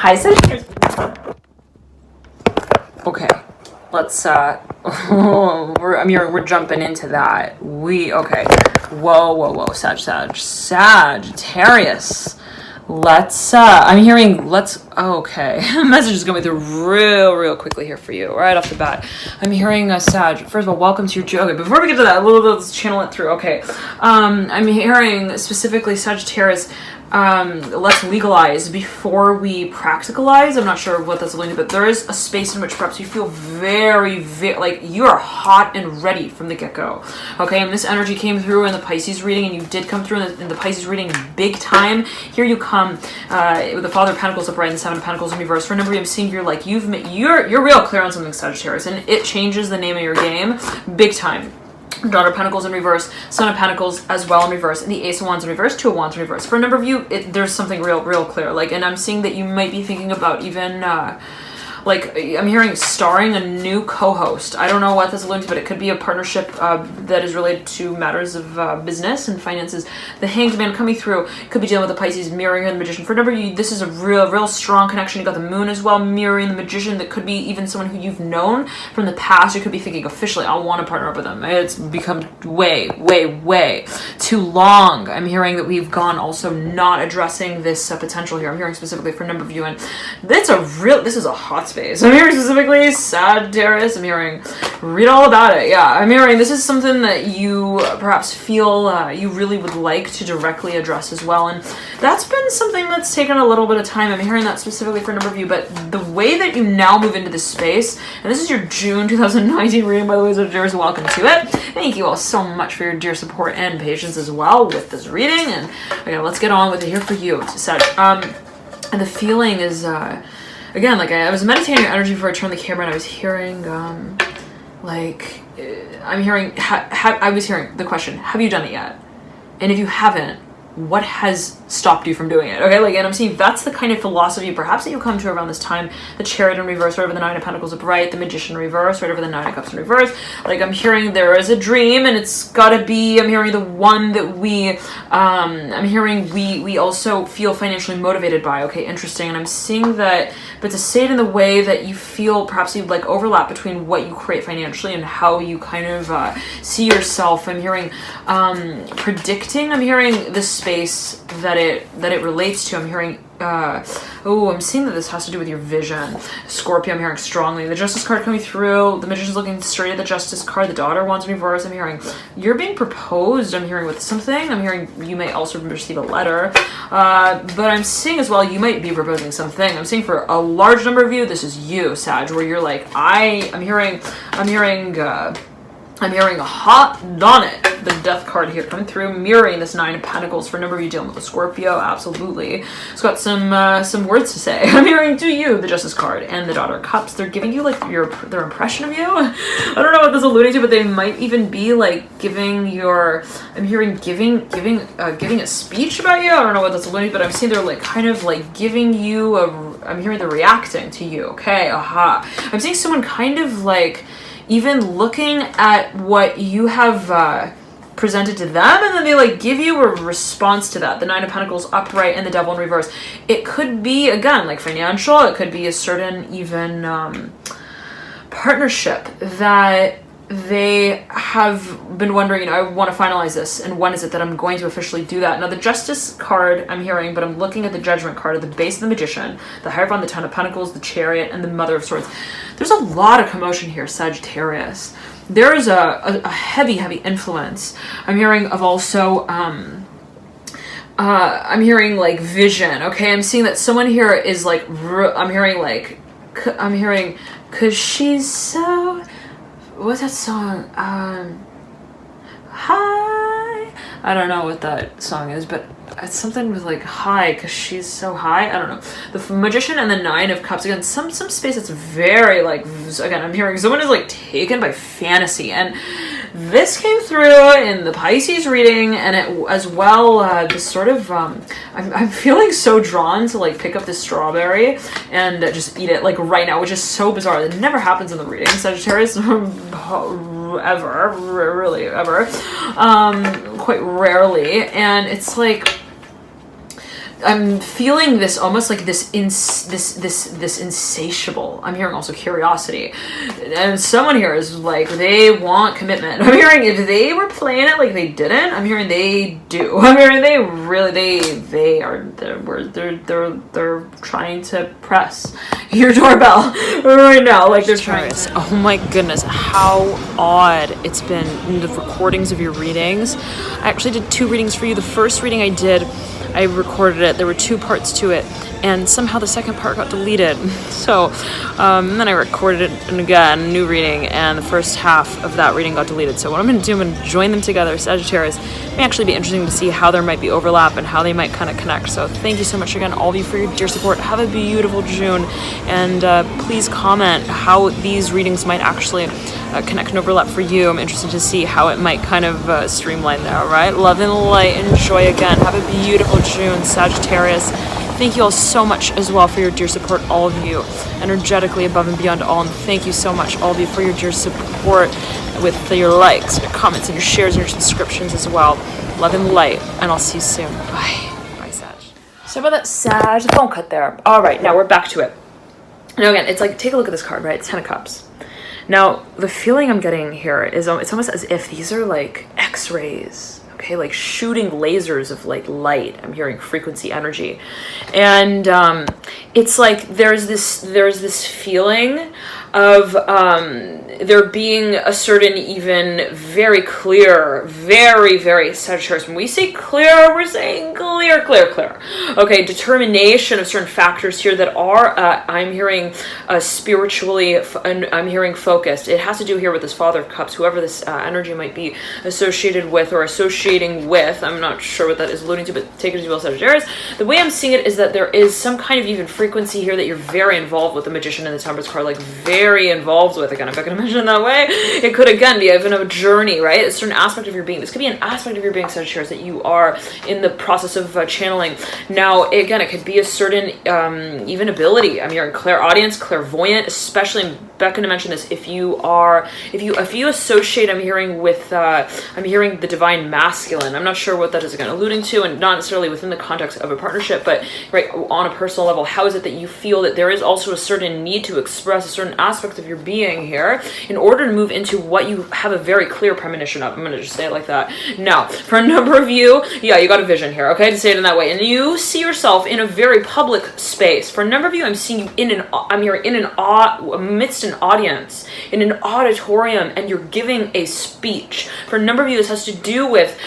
Hi, Sagittarius. Okay, let's, we're jumping into that. Okay. Whoa, Sagittarius. Okay. Message is going through real quickly here for you, right off the bat. I'm hearing Sag. First of all, welcome to your joke. Okay, before we get to that, let's channel it through. Okay. I'm hearing specifically Sagittarius. Let's legalize before we practicalize. I'm not sure what that's alluding to, but there is a space in which perhaps you feel very, like you are hot and ready from the get-go. Okay, and this energy came through in the Pisces reading, and you did come through in the Pisces reading big time. Here you come with the Father of Pentacles upright and the Seven of Pentacles in reverse. For a number of you, I'm seeing you're like you're real clear on something, Sagittarius, and it changes the name of your game big time. Daughter of Pentacles in reverse, Son of Pentacles as well in reverse, and the Ace of Wands in reverse, Two of Wands in reverse. For a number of you, there's something real clear. Like, and I'm seeing that you might be thinking about even, like, I'm hearing starring a new co-host. I don't know what this alluding to, but it could be a partnership that is related to matters of business and finances. The Hanged Man coming through could be dealing with the Pisces mirroring the Magician. For a number of you, this is a real strong connection. You got the Moon as well mirroring the Magician. That could be even someone who you've known from the past. You could be thinking officially, I want to partner up with them. It's become way too long. I'm hearing that we've gone also not addressing this potential here. I'm hearing specifically for a number of you, and this is a hot space. I'm hearing specifically Sagittarius. I'm hearing read all about it. Yeah, I'm hearing this is something that you perhaps feel you really would like to directly address as well, and that's been something that's taken a little bit of time. I'm hearing that specifically for a number of you, but the way that you now move into this space, and this is your June 2019 reading, by the way, Sagittarius, welcome to it. Thank you all so much for your dear support and patience as well with this reading, and okay, let's get on with it here for you, Sag. And the feeling is again, like I was meditating on energy before I turned the camera, and I was hearing, I was hearing the question, have you done it yet? And if you haven't, what has stopped you from doing it? Okay, like, and I'm seeing that's the kind of philosophy perhaps that you come to around this time. The Chariot in reverse, right over the Nine of Pentacles upright, the Magician in reverse, right over the Nine of Cups in reverse. Like, I'm hearing there is a dream, and it's gotta be, I'm hearing the one that we also feel financially motivated by. Okay, interesting. And I'm seeing that, but to say it in the way that you feel perhaps you like overlap between what you create financially and how you kind of see yourself. I'm hearing predicting. I'm hearing the space that it relates to. I'm hearing I'm seeing that this has to do with your vision. Scorpio, I'm hearing strongly. The Justice card coming through. The Magician's looking straight at the Justice card. The Daughter wants in reverse. I'm hearing you're being proposed. I'm hearing with something. I'm hearing you may also receive a letter. But I'm seeing as well you might be proposing something. I'm seeing for a large number of you, this is you, Sag, where you're like, I'm hearing hot on it. The Death card here coming through, mirroring this Nine of Pentacles. For a number of you dealing with a Scorpio, absolutely. It's got some words to say. I'm hearing to you, the Justice card and the Daughter of Cups. They're giving you like their impression of you. I don't know what this is alluding to, but they might even be like giving I'm hearing giving a speech about you. I don't know what that's alluding to, but I'm seeing they're like kind of like giving you I'm hearing they're reacting to you. Okay, aha. I'm seeing someone kind of like even looking at what you have presented to them, and then they like give you a response to that. The Nine of Pentacles upright and the Devil in reverse. It could be, again, like financial. It could be a certain even partnership that they have been wondering, I want to finalize this, and when is it that I'm going to officially do that? Now, the Justice card I'm hearing, but I'm looking at the Judgment card at the base of the Magician, the Hierophant, the Ten of Pentacles, the Chariot, and the Mother of Swords. There's a lot of commotion here, Sagittarius. There is a heavy influence. I'm hearing of also, I'm hearing like vision. Okay, I'm seeing that someone here is like, I'm hearing, cause she's so, what's that song? Hi. I don't know what that song is, but it's something with like high, cause she's so high. I don't know. The Magician and the Nine of Cups, again, some space that's very like, again, I'm hearing someone is like taken by fantasy, and this came through in the Pisces reading, and it as well, this sort of, I'm feeling so drawn to like pick up this strawberry and just eat it like right now, which is so bizarre. It never happens in the reading, Sagittarius, ever, really ever, quite rarely. And it's like, I'm feeling this almost like this insatiable. I'm hearing also curiosity, and someone here is like they want commitment. I'm hearing if they were playing it like they didn't. I'm hearing they do. I'm hearing they really they're trying to press your doorbell right now. Like they're trying. Oh my goodness, how odd it's been in the recordings of your readings. I actually did 2 readings for you. The first reading I did, I recorded it. There were 2 parts to it, and somehow the second part got deleted. So then I recorded it again, a new reading, and the first half of that reading got deleted. So what I'm going to do, I'm going to join them together, Sagittarius. It may actually be interesting to see how there might be overlap and how they might kind of connect. So thank you so much again, all of you, for your dear support. Have a beautiful June, and please comment how these readings might actually connect and overlap for you. I'm interested to see how it might kind of streamline there, all right? Love and light. Enjoy again. Have a beautiful June, Sagittarius. Thank you all so much as well for your dear support, all of you, energetically above and beyond all. And thank you so much, all of you, for your dear support with your likes, your comments, and your shares, and your subscriptions as well. Love and light, and I'll see you soon. Bye. Bye, Sag. So about that Sag, the phone cut there. All right, now we're back to it. Now again, it's like, take a look at this card, right? It's 10 of Cups. Now, the feeling I'm getting here is it's almost as if these are like X-rays, okay? Like shooting lasers of like light. I'm hearing frequency, energy. And it's like there's this feeling of there being a certain even very clear, very, very Sagittarius. When we say clear, we're saying clear, clear, clear. Okay, determination of certain factors here that are, I'm hearing spiritually, and I'm hearing focused. It has to do here with this Father of Cups, whoever this energy might be associated with or associating with. I'm not sure what that is alluding to, but take it as you will, Sagittarius. The way I'm seeing it is that there is some kind of even frequency here that you're very involved with, the Magician and the Temperance card, like very involved with. Again, I'm not going to mention it that way. It could again be even a journey, right? A certain aspect of your being. This could be an aspect of your being, Sagittarius, that you are in the process of channeling. Now, again, it could be a certain even ability. I'm hearing clairaudience, clairvoyant, especially. I'm going to mention this. If you associate, I'm hearing with, I'm hearing the divine masculine. I'm not sure what that is again alluding to, and not necessarily within the context of a partnership, but right on a personal level. How is it that you feel that there is also a certain need to express a certain aspect of your being here in order to move into what you have a very clear premonition of? I'm going to just say it like that. Now, for a number of you, yeah, you got a vision here, okay, to say it in that way, and you see yourself in a very public space. For a number of you, I'm seeing you I'm hearing in amidst an audience, in an auditorium, and you're giving a speech. For a number of you, this has to do with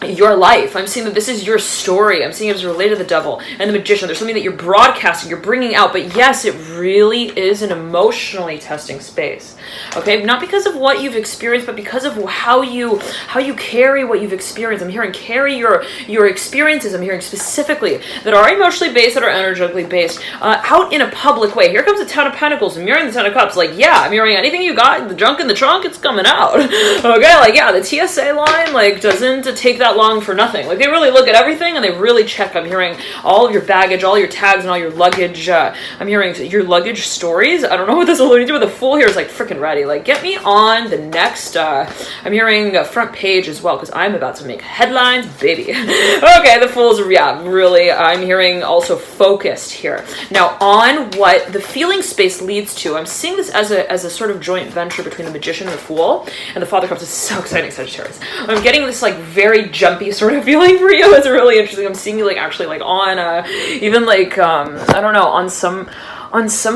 your life. I'm seeing that this is your story. I'm seeing it as related to the Devil and the Magician. There's something that you're broadcasting, you're bringing out, but yes, it really is an emotionally testing space. Okay, not because of what you've experienced, but because of how you carry what you've experienced. I'm hearing carry your experiences. I'm hearing specifically that are emotionally based, that are energetically based, out in a public way. Here comes the Ten of Pentacles. I'm hearing the Ten of Cups. Like, yeah, I'm hearing anything you got, the junk in the trunk, it's coming out. Okay, like, yeah, the TSA line, like, doesn't take that long for nothing. Like, they really look at everything and they really check. I'm hearing all of your baggage, all your tags, and all your luggage. I'm hearing your luggage stories. I don't know what this is alluding to, but the Fool here is like freaking ready. Like, get me on the next, I'm hearing front page as well, because I'm about to make headlines, baby. Okay, the Fool's, yeah, really, I'm hearing also focused here. Now, on what the feeling space leads to, I'm seeing this as a sort of joint venture between the Magician and the Fool, and the Father Cups is so exciting, Sagittarius. I'm getting this, like, very jumpy sort of feeling for you. It's really interesting. I'm seeing you, like, actually, like, on, even, like, I don't know, on some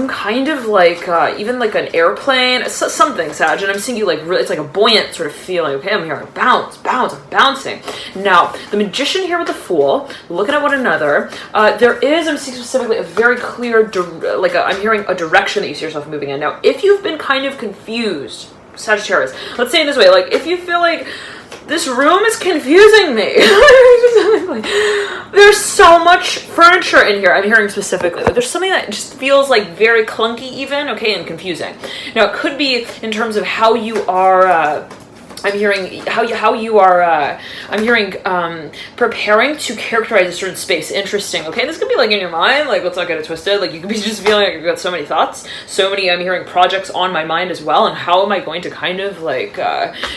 kind of like even like an airplane, something, Sag, and I'm seeing you like really, it's like a buoyant sort of feeling. Okay, I'm hearing bounce, I'm bouncing. Now, the Magician here with the Fool, looking at one another, there is, I'm seeing specifically a very clear, I'm hearing a direction that you see yourself moving in. Now, if you've been kind of confused, Sagittarius, let's say it this way, like if you feel like this room is confusing me. There's so much furniture in here. I'm hearing specifically. There's something that just feels like very clunky even, okay, and confusing. Now, it could be in terms of how you are I'm hearing how you are, I'm hearing preparing to characterize a certain space. Interesting. Okay, this could be like in your mind, like let's not get it twisted. Like you could be just feeling like you've got so many thoughts, so many, I'm hearing projects on my mind as well, and how am I going to kind of like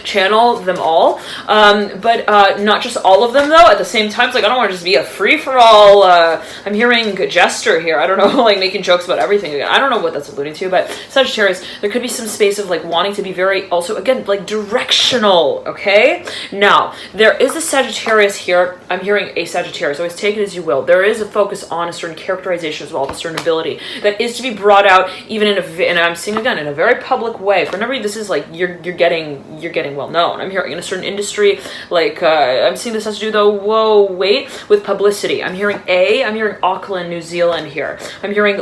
channel them all? But not just all of them though, at the same time. It's like I don't want to just be a free-for-all, I'm hearing gesture here. I don't know, like making jokes about everything again. I don't know what that's alluding to, but Sagittarius, there could be some space of like wanting to be very, also again, like directional. Okay, now there is a Sagittarius here. I'm hearing a Sagittarius, always take it as you will. There is a focus on a certain characterization as well, a certain ability that is to be brought out even in and I'm seeing again in a very public way. For a number of you, this is like you're getting well known. I'm hearing in a certain industry, like I'm seeing this has to do though, with publicity. I'm hearing Auckland, New Zealand here. I'm hearing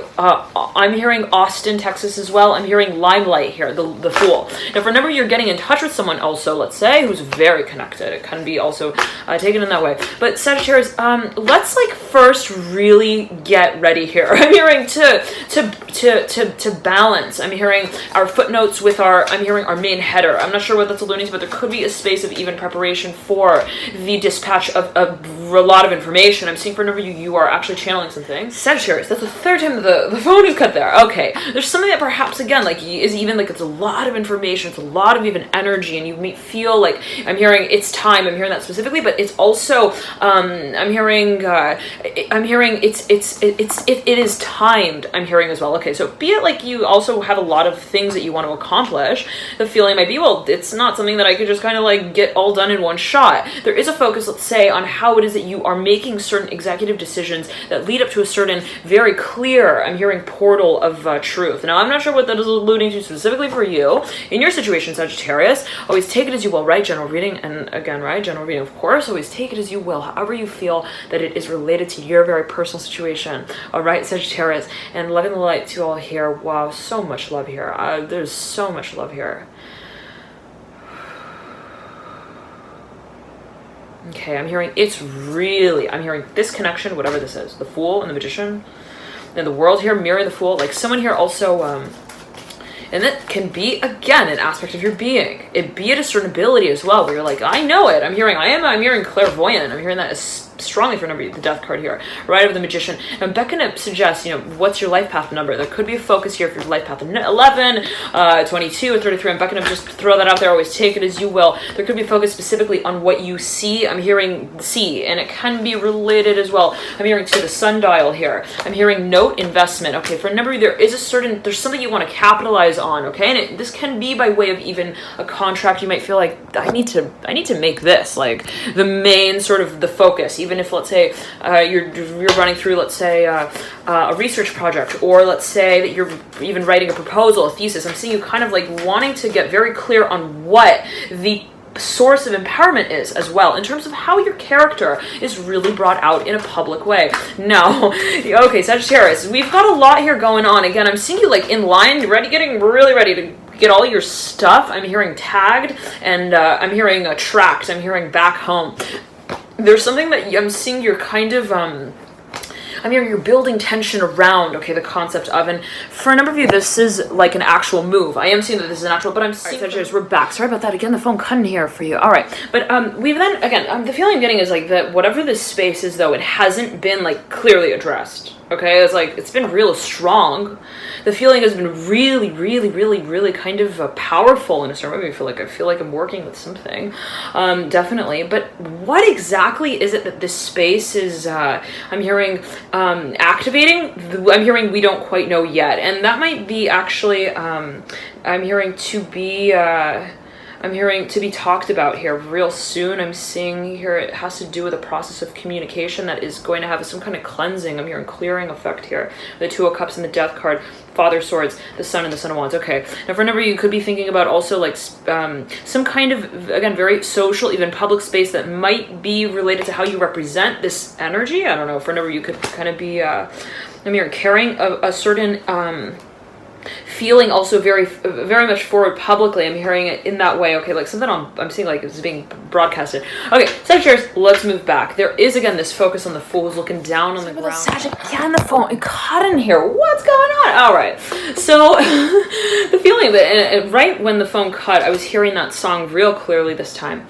Austin, Texas as well. I'm hearing Limelight here, the Fool. Now for a number of you, you're getting in touch with someone also, let's say, who's very connected. It can be also taken in that way. But Sagittarius, let's like first really get ready here. I'm hearing to balance. I'm hearing our footnotes with I'm hearing our main header. I'm not sure what that's alluding to, but there could be a space of even preparation for the dispatch of a lot of information. I'm seeing for a number of you are actually channeling some things. Sagittarius, that's the third time the phone is cut there. Okay, there's something that perhaps again like is even like it's a lot of information, it's a lot of even energy, and you may feel like I'm hearing it's time. I'm hearing that specifically, but it's also I'm hearing it is timed. I'm hearing as well. Okay, so be it like you also have a lot of things that you want to accomplish. The feeling might be, well, it's not something that I could just kind of like get all done in one shot. There is a focus, let's say, on how it is that you are making certain executive decisions that lead up to a certain very clear, I'm hearing portal of truth. Now, I'm not sure what that is alluding to specifically for you in your situation, Sagittarius. Always take it as you will, right? General reading, and again, right? General reading, of course. Always take it as you will, however you feel that it is related to your very personal situation. All right, Sagittarius, and loving the light to all here. Wow, so much love here. There's so much love here. Okay, I'm hearing I'm hearing this connection, whatever this is, the Fool and the Magician, and the World here mirroring the Fool. Like someone here also, and that can be again an aspect of your being. It be it a certain ability as well, where you're like, I know it. I'm hearing clairvoyant. I'm hearing that as strongly for a number, the Death card here, right over the Magician. And I'm beckoning to suggest, what's your life path number? There could be a focus here for your life path 11, 22, or 33. I'm beckoning to just throw that out there. Always take it as you will. There could be a focus specifically on what you see. I'm hearing see, and it can be related as well. I'm hearing to the sundial here. I'm hearing note investment. Okay, for a number, there's something you want to capitalize on. Okay, and this can be by way of even a contract. You might feel like I need to make this like the main sort of the focus. Even if, let's say, you're running through, let's say, a research project, or let's say that you're even writing a proposal, a thesis. I'm seeing you kind of like wanting to get very clear on what the source of empowerment is as well, in terms of how your character is really brought out in a public way. Now, okay, Sagittarius, we've got a lot here going on. Again, I'm seeing you like in line, getting really ready to get all your stuff. I'm hearing tagged, and I'm hearing tracked. I'm hearing back home. There's something that I'm seeing you're kind of, I'm hearing you're building tension around, okay, the concept of, and for a number of you, this is like an actual move. I am seeing that this is an actual, but I'm seeing, Sagittarius, we're back. Sorry about that. Again, the phone couldn't hear for you. All right. But we've then, again, the feeling I'm getting is like that whatever this space is, though, it hasn't been like clearly addressed. Okay, it's like, it's been real strong. The feeling has been really, really, really, really kind of powerful in a certain way. I feel like I'm working with something, definitely. But what exactly is it that this space is, I'm hearing, activating? I'm hearing we don't quite know yet. And that might be actually, I'm hearing to be, talked about here real soon. I'm seeing here it has to do with a process of communication that is going to have some kind of cleansing. I'm hearing clearing effect here. The Two of Cups and the Death card, Father of Swords, the Sun and the Son of Wands. Okay. Now for a number of you, could be thinking about also like some kind of, again, very social, even public space that might be related to how you represent this energy. I don't know. For a number of you, could kind of be, I'm hearing carrying a certain, feeling also very much forward publicly. I'm hearing it in that way. Okay, like something I'm seeing like is being broadcasted. Okay, Sagittarius, let's move back. There is again this focus on the Fool who's looking down on the ground. Sag again, the phone and caught in here. What's going on? All right, so the feeling of it, and right when the phone cut, I was hearing that song real clearly this time.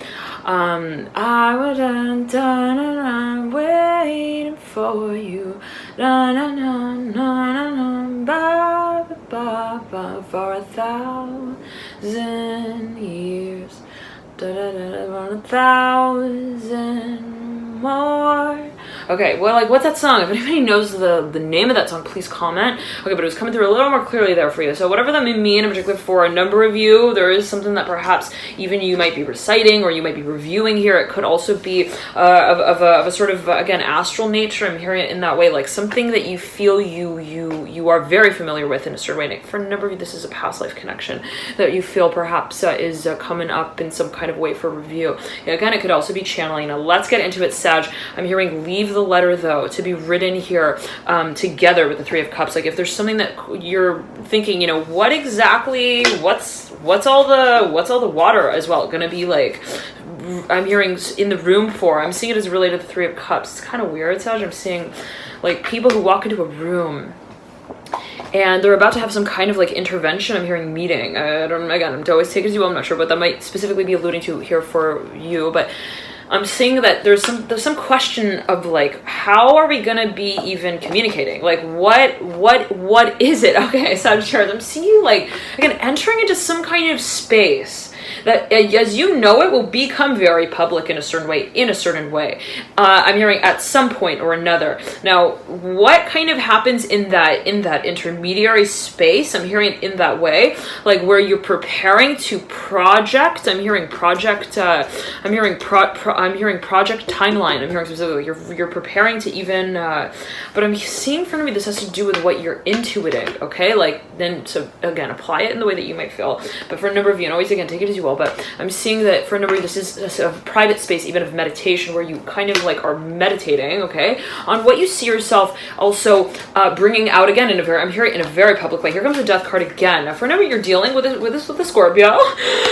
I was done, waiting for you, for 1,000 years, 1,000 more. Okay, well, like, what's that song? If anybody knows the name of that song, please comment. Okay, but it was coming through a little more clearly there for you. So whatever that may mean, in particular for a number of you, there is something that perhaps even you might be reciting or you might be reviewing here. It could also be of a sort of, again, astral nature. I'm hearing it in that way, like something that you feel you are very familiar with in a certain way. And for a number of you, this is a past life connection that you feel perhaps is coming up in some kind of way for review. Yeah, again, it could also be channeling. Now, let's get into it, Sag. I'm hearing leave the letter, though, to be written here together with the Three of Cups. Like, if there's something that you're thinking, you know, what exactly, what's all the water as well going to be like, I'm hearing in the room for. I'm seeing it as related to the Three of Cups. It's kind of weird, Sag. I'm seeing like people who walk into a room and they're about to have some kind of like intervention. I'm hearing meeting. I'm always take it as you will. I'm not sure what that might specifically be alluding to here for you, but I'm seeing that there's some question of like, how are we gonna be even communicating? Like, what is it? Okay, Sagittarius, I'm seeing you like, again, entering into some kind of space that, as you know, it will become very public in a certain way. I'm hearing at some point or another. Now, what kind of happens in that intermediary space? I'm hearing in that way, like where you're preparing to project. I'm hearing project. I'm hearing project timeline. I'm hearing specifically you're preparing to even. But I'm seeing for me this has to do with what you're intuiting. Okay, like then so again apply it in the way that you might feel. But for a number of you, and always again take it as you will. But I'm seeing that for a number of you, this is a private space, even of meditation, where you kind of like are meditating, okay, on what you see yourself also bringing out again in a very, I'm hearing in a very public way. Here comes the Death card again. Now, for a number of you, you're dealing with the Scorpio,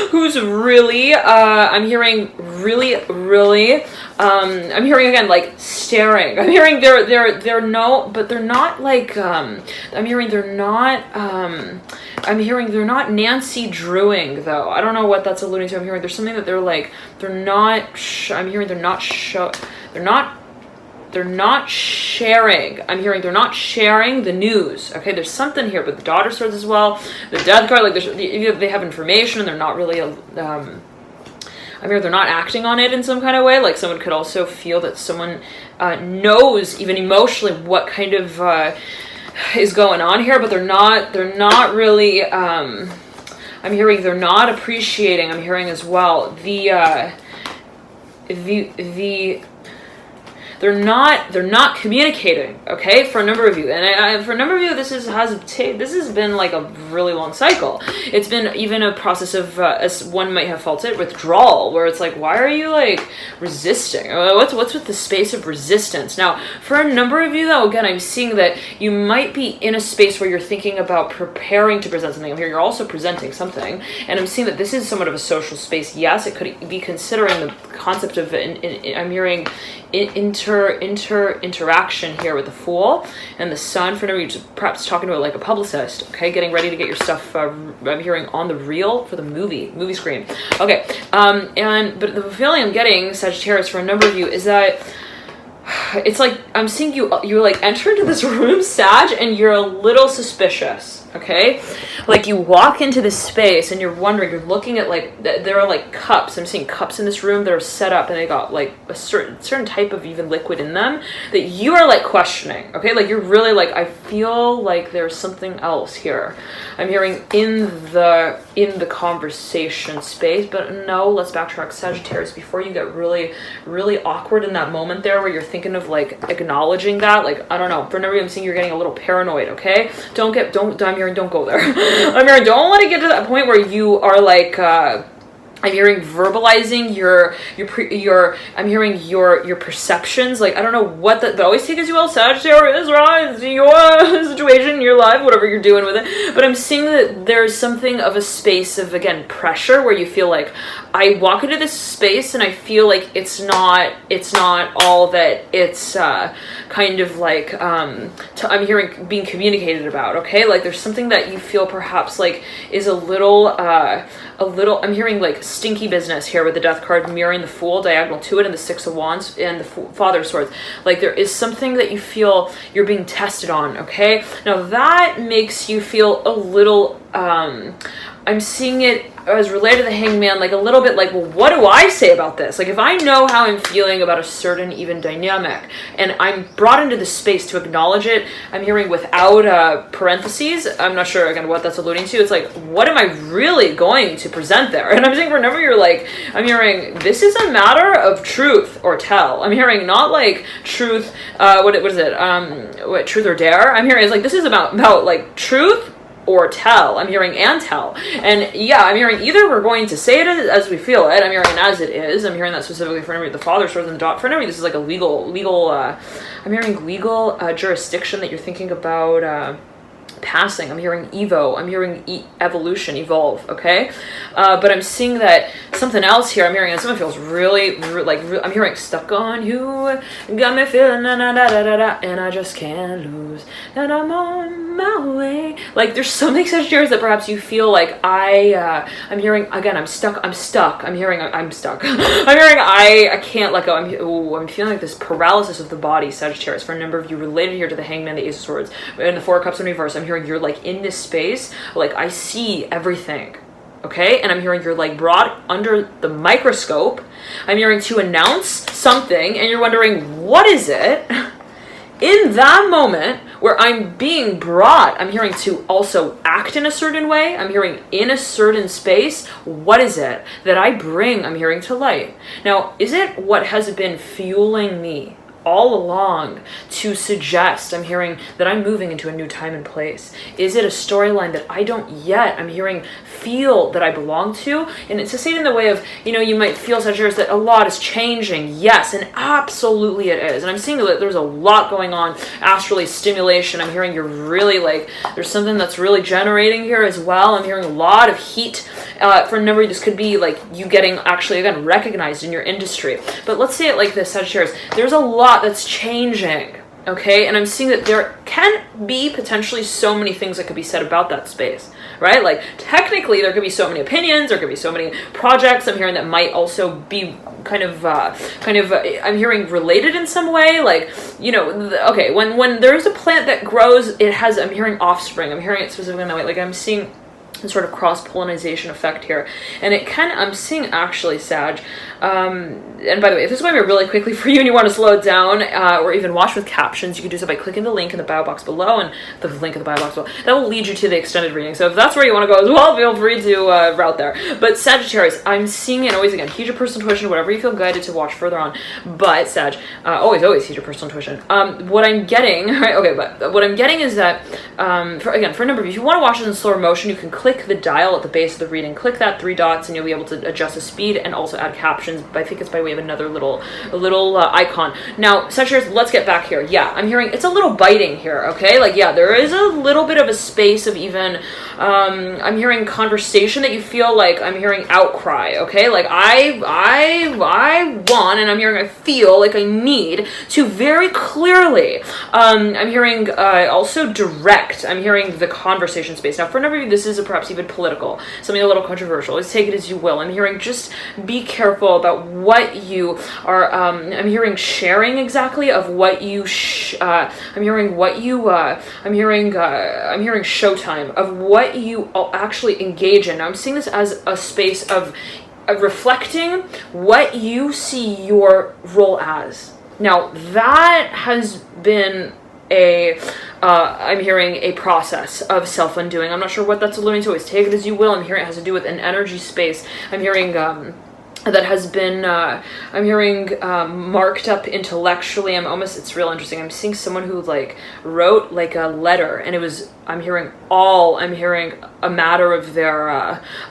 who's really, I'm hearing really, I'm hearing again like staring. I'm hearing they're no, but they're not like, I'm hearing they're not Nancy Drewing though. I don't know what that's alluding to. I'm hearing there's something that they're like, they're not sharing. I'm hearing they're not sharing the news. Okay, there's something here, but the Daughter of Swords as well, the Death card, like they have information and they're not really I'm hearing they're not acting on it in some kind of way. Like someone could also feel that someone knows even emotionally what kind of is going on here, but they're not really I'm hearing they're not appreciating. I'm hearing as well they're not communicating, okay, for a number of you. And for a number of you, this has been like a really long cycle. It's been even a process of, as one might have felt it, withdrawal, where it's like, why are you like resisting? What's with the space of resistance? Now, for a number of you though, again, I'm seeing that you might be in a space where you're thinking about preparing to present something. I'm here, you're also presenting something, and I'm seeing that this is somewhat of a social space. Yes, it could be considering the concept of, I'm hearing interaction here with the Fool and the Sun. For you, perhaps talking to it like a publicist, okay, getting ready to get your stuff I'm hearing on the reel for the movie screen. Okay, but the feeling I'm getting, Sagittarius, for a number of you is that it's like I'm seeing you like enter into this room, Sag, and you're a little suspicious. Okay, like you walk into this space and you're wondering, you're looking at like there are like cups. I'm seeing cups in this room that are set up and they got like a certain type of even liquid in them that you are like questioning. Okay, like you're really like, I feel like there's something else here. I'm hearing in the conversation space, but no, let's backtrack, Sagittarius, before you get really awkward in that moment there where you're thinking of like acknowledging that. Like, I don't know, for no reason I'm seeing you're getting a little paranoid. Okay, I'm hearing don't go there. I'm hearing don't let it get to that point where you are like I'm hearing verbalizing I'm hearing your perceptions. Like, I don't know what that, but always take as you will, Sagittarius, right? It's your situation, your life, whatever you're doing with it. But I'm seeing that there's something of a space of, again, pressure where you feel like, I walk into this space and I feel like it's not all that it's kind of like, I'm hearing being communicated about, okay? Like, there's something that you feel perhaps like is a little, I'm hearing like stinky business here with the Death card mirroring the Fool diagonal to it and the Six of Wands and the Father of Swords. Like, there is something that you feel you're being tested on, okay? Now that makes you feel a little, I'm seeing it as related to the Hangman, like a little bit like, well, what do I say about this? Like, if I know how I'm feeling about a certain even dynamic and I'm brought into the space to acknowledge it, I'm hearing without parentheses, I'm not sure again what that's alluding to. It's like, what am I really going to present there? And I'm saying, whenever you're like, I'm hearing this is a matter of truth or tell. I'm hearing not like truth, what is it? Truth or dare? I'm hearing it's like, this is about like truth or tell. I'm hearing and tell. And yeah, I'm hearing either we're going to say it as we feel it. I'm hearing as it is. I'm hearing that specifically for everybody, the Father Swords and the Dot. For everybody, this is like a legal, I'm hearing legal jurisdiction that you're thinking about passing. I'm hearing evo. I'm hearing evolution, evolve, okay? But I'm seeing that something else here. I'm hearing that someone feels really I'm hearing stuck on you. Got me feeling da-da-da-da-da, and I just can't lose. And I'm on my way. Like, there's something Sagittarius that perhaps you feel like I'm hearing, again, I'm stuck. I'm hearing I'm stuck. I'm hearing I can't let go. I'm feeling like this paralysis of the body, Sagittarius, for a number of you related here to the Hangman, the Ace of Swords, and the Four of Cups in reverse. I'm hearing you're like in this space, like I see everything, okay? And I'm hearing you're like brought under the microscope. I'm hearing to announce something and you're wondering, what is it? In that moment where I'm being brought, I'm hearing to also act in a certain way. I'm hearing in a certain space. What is it that I bring, I'm hearing, to light? Now, is it what has been fueling me all along to suggest, I'm hearing, that I'm moving into a new time and place? Is it a storyline that I don't yet, I'm hearing, feel that I belong to? And it's to say it in the way of, you might feel, Sagittarius, that a lot is changing. Yes, and absolutely it is. And I'm seeing that there's a lot going on astrally, stimulation. I'm hearing you're really like, there's something that's really generating here as well. I'm hearing a lot of heat. For a number of you, this could be like you getting actually, again, recognized in your industry. But let's say it like this, Sagittarius. There's a lot that's changing, okay? And I'm seeing that there can be potentially so many things that could be said about that space, right? Like, technically, there could be so many opinions, there could be so many projects, I'm hearing, that might also be kind of, I'm hearing related in some way, like, okay, when there's a plant that grows, it has, I'm hearing offspring, I'm hearing it specifically in that way, like, I'm seeing a sort of cross-pollination effect here. And I'm seeing actually, Sag, and by the way, if this is going to be really quickly for you and you want to slow it down, or even watch with captions, you can do so by clicking the link in the bio box below, and the link in the bio box below. That will lead you to the extended reading. So if that's where you want to go as well, feel free to route there. But Sagittarius, I'm seeing, and always again, heed your personal intuition, whatever you feel guided to watch further on. But Sag, always heed your personal intuition. What I'm getting, right? Okay, but what I'm getting is that, for a number of you, if you want to watch this in slower motion, you can click the dial at the base of the reading, click that 3 dots, and you'll be able to adjust the speed and also add captions. But I think it's by way of another little icon. Now, Sagittarius, let's get back here. Yeah, I'm hearing it's a little biting here, okay? Like, yeah, there is a little bit of a space of even, I'm hearing conversation that you feel like, I'm hearing outcry, okay? Like, I want, and I'm hearing I feel like I need to very clearly, I'm hearing also direct, I'm hearing the conversation space. Now, for a number of you, this is perhaps even political, something a little controversial. Let's take it as you will. I'm hearing just be careful about what you are, I'm hearing sharing exactly of what you, I'm hearing what you, I'm hearing showtime of what you actually engage in. Now, I'm seeing this as a space of reflecting what you see your role as. Now, that has been I'm hearing a process of self-undoing. I'm not sure what that's alluding to. Always take it as you will. I'm hearing it has to do with an energy space. I'm hearing, that has been, I'm hearing marked up intellectually. It's real interesting. I'm seeing someone who like wrote like a letter, and it was, I'm hearing a matter of their,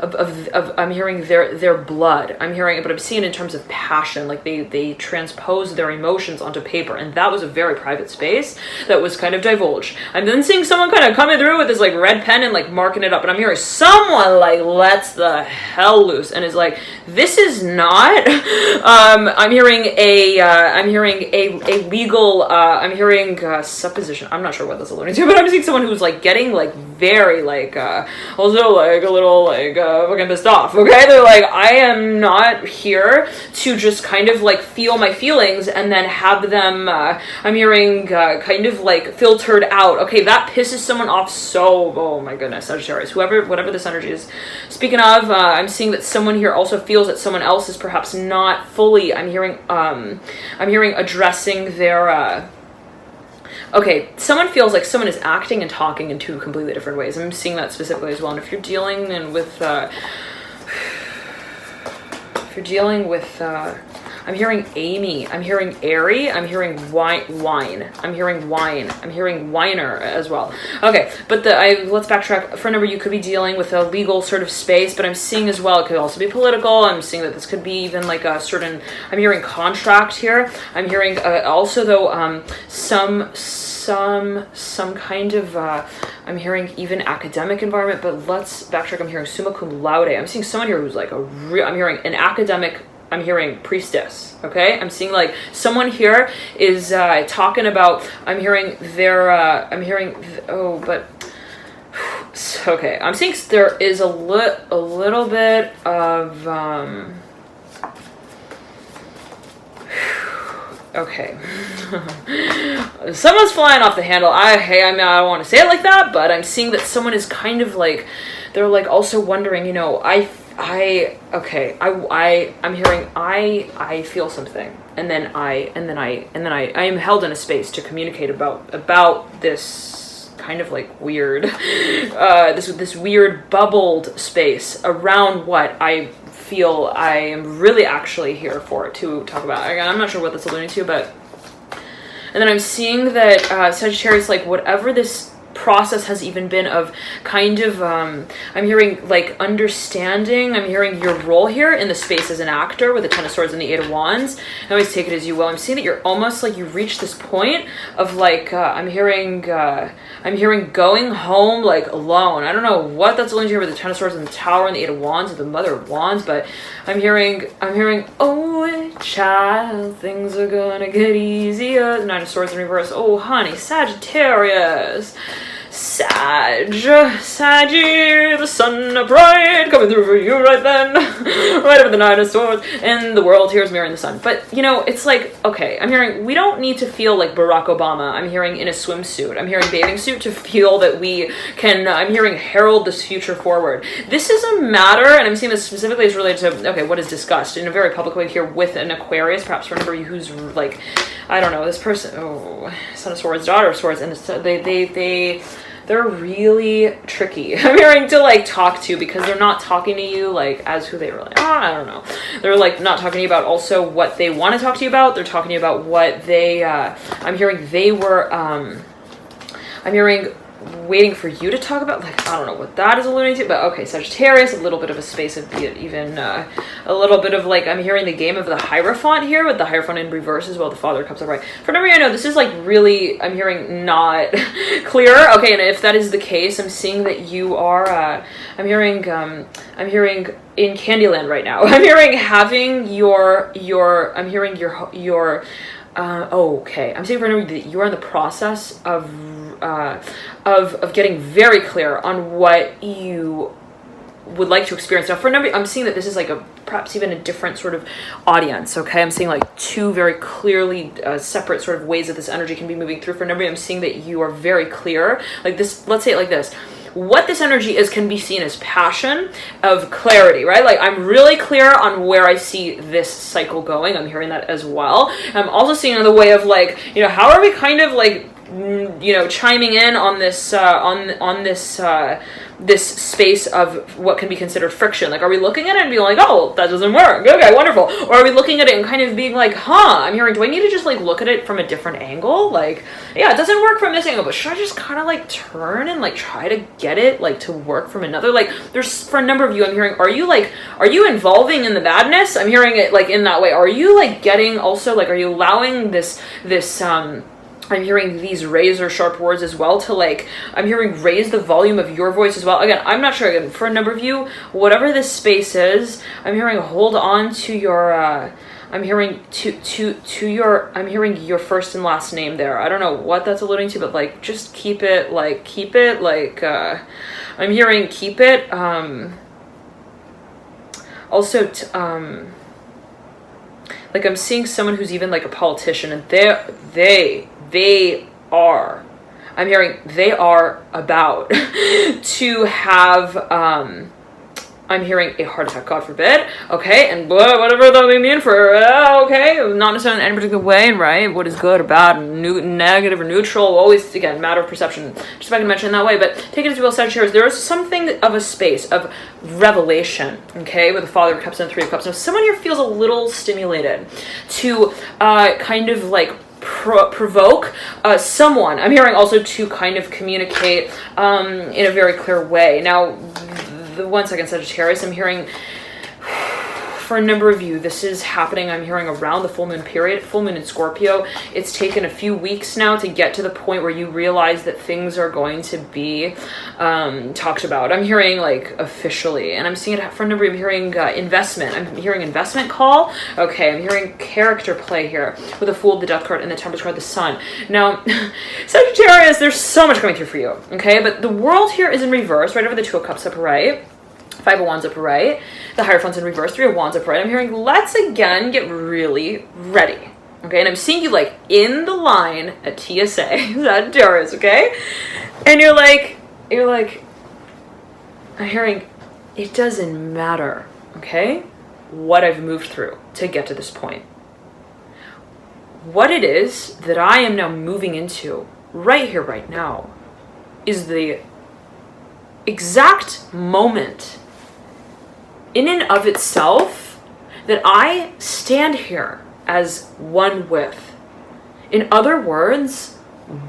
I'm hearing their blood. But I'm seeing it in terms of passion, like they transpose their emotions onto paper, and that was a very private space that was kind of divulged. I'm then seeing someone kind of coming through with this like red pen and like marking it up, and I'm hearing someone like lets the hell loose and is like, this is not, I'm hearing a legal, supposition. I'm not sure what that's alluding to, but I'm seeing someone who's like getting like very like, also like a little like, fucking pissed off, okay? They're like, I am not here to just kind of like feel my feelings and then have them, I'm hearing kind of like filtered out. Okay, that pisses someone off so, oh my goodness, Sagittarius, whatever this energy is speaking of, I'm seeing that someone here also feels that someone else is perhaps not fully, I'm hearing addressing their, okay, someone feels like someone is acting and talking in two completely different ways. I'm seeing that specifically as well. And if you're dealing with, I'm hearing Amy, I'm hearing Airy, I'm hearing wine, I'm hearing wine, I'm hearing whiner as well. Okay, but let's backtrack. For a number, you could be dealing with a legal sort of space, but I'm seeing as well, it could also be political. I'm seeing that this could be even like a certain, I'm hearing contract here. I'm hearing also though, some kind of, I'm hearing even academic environment, but let's backtrack. I'm hearing summa cum laude. I'm seeing someone here who's like I'm hearing an academic, I'm hearing priestess, okay? I'm seeing like someone here is talking about, I'm hearing their, okay. I'm seeing there is a little bit of, okay. Someone's flying off the handle. I don't want to say it like that, but I'm seeing that someone is kind of like, they're like also wondering, you know, I'm hearing I feel something, and then I am held in a space to communicate about this kind of like weird, this weird bubbled space around what I feel I am really actually here for to talk about. Again, I'm not sure what that's alluding to, but, and then I'm seeing that Sagittarius, like whatever this process has even been of kind of, I'm hearing like understanding, I'm hearing your role here in the space as an actor with the Ten of Swords and the Eight of Wands. I always take it as you will. I'm seeing that you're almost like you reach this point of like, I'm hearing going home like alone. I don't know what that's alluding to here with the Ten of Swords and the Tower and the Eight of Wands and the Mother of Wands, but I'm hearing, oh child, things are gonna get easier. Nine of Swords in reverse. Oh honey, Sagittarius. Saggy, the sun of pride coming through for you right then. Right over the Nine of Swords, and the world here is mirroring the sun. But, you know, it's like, okay, I'm hearing, we don't need to feel like Barack Obama. I'm hearing in a swimsuit. I'm hearing bathing suit to feel that we can, I'm hearing herald this future forward. This is a matter, and I'm seeing this specifically is related to, okay, what is discussed in a very public way here with an Aquarius, perhaps for a number of you who's like, I don't know, this person, Son of Swords, Daughter of Swords, and they're really tricky. I'm hearing to like talk to, because they're not talking to you like as who they really are. I don't know. They're like not talking to you about also what they want to talk to you about. They're talking to you about what they, I'm hearing they were, I'm hearing waiting for you to talk about, like, I don't know what that is alluding to, but okay, Sagittarius, a little bit of a space of even a little bit of like, I'm hearing the game of the Hierophant here with the Hierophant in reverse as well, the Father of Cups upright. For number, I know this is like really, I'm hearing not clear. Okay, and if that is the case, I'm seeing that you are, I'm hearing in Candyland right now. I'm hearing having I'm hearing your okay, I'm saying for number that you are in the process of getting very clear on what you would like to experience. Now for a number, I'm seeing that this is like perhaps even a different sort of audience, okay? I'm seeing like two very clearly separate sort of ways that this energy can be moving through. For a number, I'm seeing that you are very clear. Like this, let's say it like this. What this energy is can be seen as passion of clarity, right? Like I'm really clear on where I see this cycle going. I'm hearing that as well. I'm also seeing another way of like, you know, how are we kind of like you know, chiming in on this this space of what can be considered friction. Like, are we looking at it and being like, oh, that doesn't work, okay, wonderful, or are we looking at it and kind of being like, I'm hearing, do I need to just like look at it from a different angle? Like, yeah, it doesn't work from this angle, but should I just kind of like turn and like try to get it like to work from another? Like, there's, for a number of you, I'm hearing, are you involving in the madness? I'm hearing it like in that way. Are you like getting also, like, are you allowing this I'm hearing these razor sharp words as well to, like, I'm hearing raise the volume of your voice as well. Again, I'm not sure. Again, for a number of you, whatever this space is, I'm hearing hold on to your, I'm hearing I'm hearing your first and last name there. I don't know what that's alluding to, but like, just keep it, like, I'm hearing keep it, also, like, I'm seeing someone who's even like a politician, and they are, I'm hearing they are about to have, I'm hearing a heart attack, God forbid, okay, and whatever that may mean for, okay, not necessarily in any particular way, right, what is good or bad, negative or neutral, always, again, matter of perception, just if I can mention it in that way, but take it as you will, Sagittarius, there is something of a space of revelation, okay, with the Father of Cups and the Three of Cups. Now, someone here feels a little stimulated to kind of like provoke someone, I'm hearing also to kind of communicate in a very clear way. Now, the 1 second, Sagittarius, I'm hearing for a number of you, this is happening, I'm hearing around the full moon period, full moon in Scorpio. It's taken a few weeks now to get to the point where you realize that things are going to be talked about. I'm hearing like officially, and I'm seeing it for a number of you. I'm hearing investment. I'm hearing investment call. Okay, I'm hearing character play here with the Fool, the Death card, and the Temperance card, the Sun. Now, Sagittarius, there's so much coming through for you, okay? But the world here is in reverse, right over the Two of Cups upper right. Five of Wands upper right, the Hierophant's in reverse, Three of Wands upper right. I'm hearing, let's again get really ready, okay? And I'm seeing you like in the line at TSA, Sagittarius, okay? And you're like, I'm hearing, it doesn't matter, okay, what I've moved through to get to this point. What it is that I am now moving into right here, right now, is the exact moment in and of itself that I stand here as one with. In other words,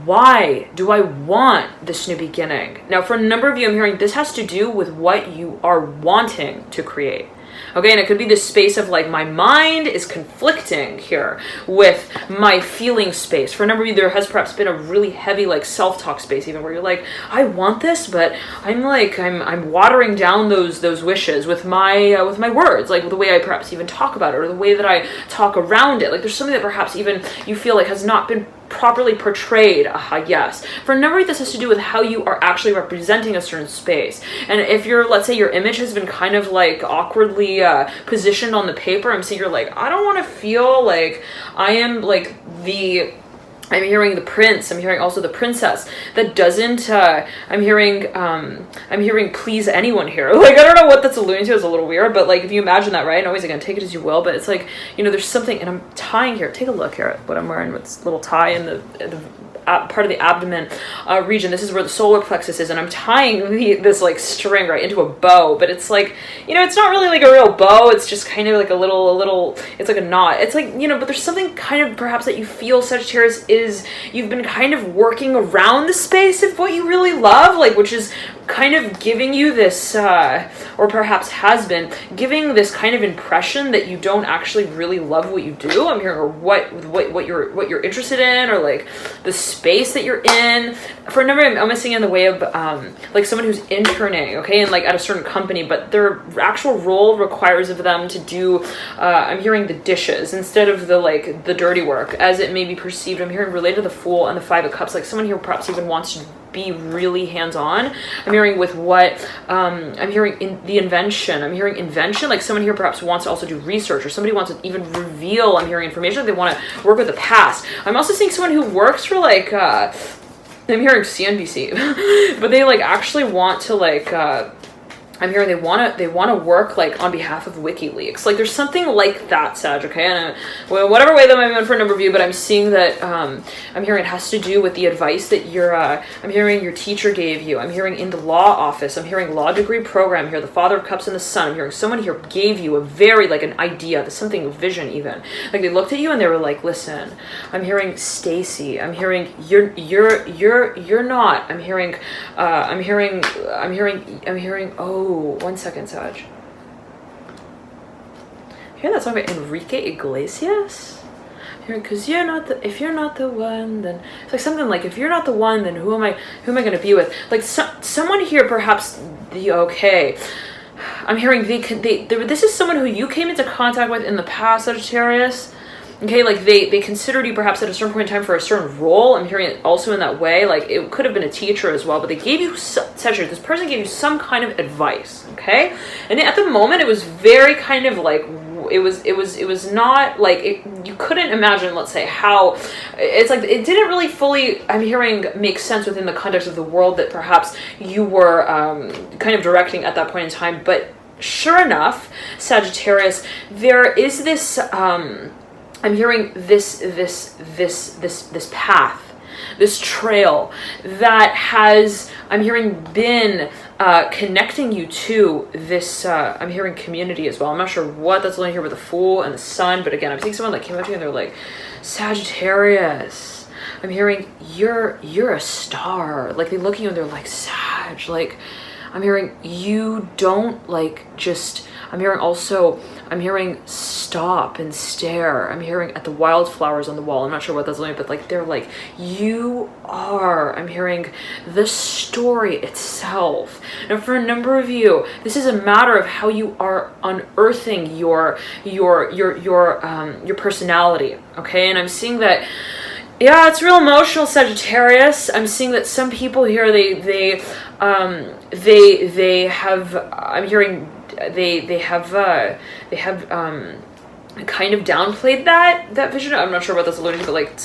why do I want this new beginning? Now, for a number of you, I'm hearing this has to do with what you are wanting to create. Okay, and it could be this space of like, my mind is conflicting here with my feeling space. For a number of you, there has perhaps been a really heavy like self-talk space, even where you're like, I want this, but I'm watering down those wishes with my words, like the way I perhaps even talk about it, or the way that I talk around it. Like, there's something that perhaps even you feel like has not been properly portrayed. Yes. For a number of you, this has to do with how you are actually representing a certain space. And if you're, let's say your image has been kind of like awkwardly positioned on the paper, I'm seeing you're like, I don't want to feel like I am like I'm hearing the prince, I'm hearing also the princess that doesn't, I'm hearing please anyone here. Like, I don't know what that's alluding to, it's a little weird, but like, if you imagine that, right, and always again, take it as you will, but it's like, you know, there's something, and I'm tying here, take a look here at what I'm wearing with this little tie in the part of the abdomen region. This is where the solar plexus is, and I'm tying this like string right into a bow, but it's like, you know, it's not really like a real bow, it's just kind of like a little, it's like a knot. It's like, you know, but there's something kind of perhaps that you feel, Sagittarius, is you've been kind of working around the space of what you really love, like, which is kind of giving you this, or perhaps has been giving this kind of impression that you don't actually really love what you do. I'm hearing, or what you're interested in, or like the space that you're in. For a number, I'm missing in the way of like someone who's interning, okay, and like at a certain company, but their actual role requires of them to do, I'm hearing the dishes instead of the dirty work, as it may be perceived. I'm hearing related to the Fool and the Five of Cups, like someone here perhaps even wants to be really hands-on. I'm hearing with what, I'm hearing in the invention. I'm hearing invention, like someone here perhaps wants to also do research, or somebody wants to even reveal, I'm hearing information, like they want to work with the past. I'm also seeing someone who works for like, I'm hearing CNBC, but they like actually want to like, I'm hearing they want to work like on behalf of WikiLeaks. Like there's something like that, Sag, okay? And whatever way that might be meant for a number of you, but I'm seeing that I'm hearing it has to do with the advice that I'm hearing your teacher gave you. I'm hearing in the law office. I'm hearing law degree program here, the Father of Cups and the Sun. I'm hearing someone here gave you a very like an idea, something, a vision even. Like they looked at you and they were like, listen, I'm hearing Stacy. I'm hearing you're not. I'm hearing oh, 1 second, Sag. Hear that song by Enrique Iglesias? Because if you're not the one, then it's like something like, if you're not the one, then who am I going to be with? Like someone here, perhaps okay. I'm hearing this is someone who you came into contact with in the past, Sagittarius. Okay, like they considered you perhaps at a certain point in time for a certain role. I'm hearing it also in that way. Like it could have been a teacher as well, but they gave you Sagittarius. This person gave you some kind of advice. Okay, and at the moment it was very kind of like it was not like you couldn't imagine. Let's say how it's like it didn't really fully. I'm hearing make sense within the context of the world that perhaps you were kind of directing at that point in time. But sure enough, Sagittarius, there is this. I'm hearing this path, this trail that has, I'm hearing, been connecting you to this, I'm hearing community as well. I'm not sure what that's only here with the Fool and the Sun, but again, I'm seeing someone that came up to you and they're like, Sagittarius, I'm hearing you're a star. Like they look at you and they're like, Sag, like I'm hearing you don't like just, I'm hearing stop and stare. I'm hearing at the wildflowers on the wall. I'm not sure what that's like, but like they're like, you are. I'm hearing the story itself. Now for a number of you, this is a matter of how you are unearthing your personality. Okay, and I'm seeing that. Yeah, it's real emotional, Sagittarius. I'm seeing that some people here they have. I'm hearing they have kind of downplayed that vision. I'm not sure what that's alluding to, but like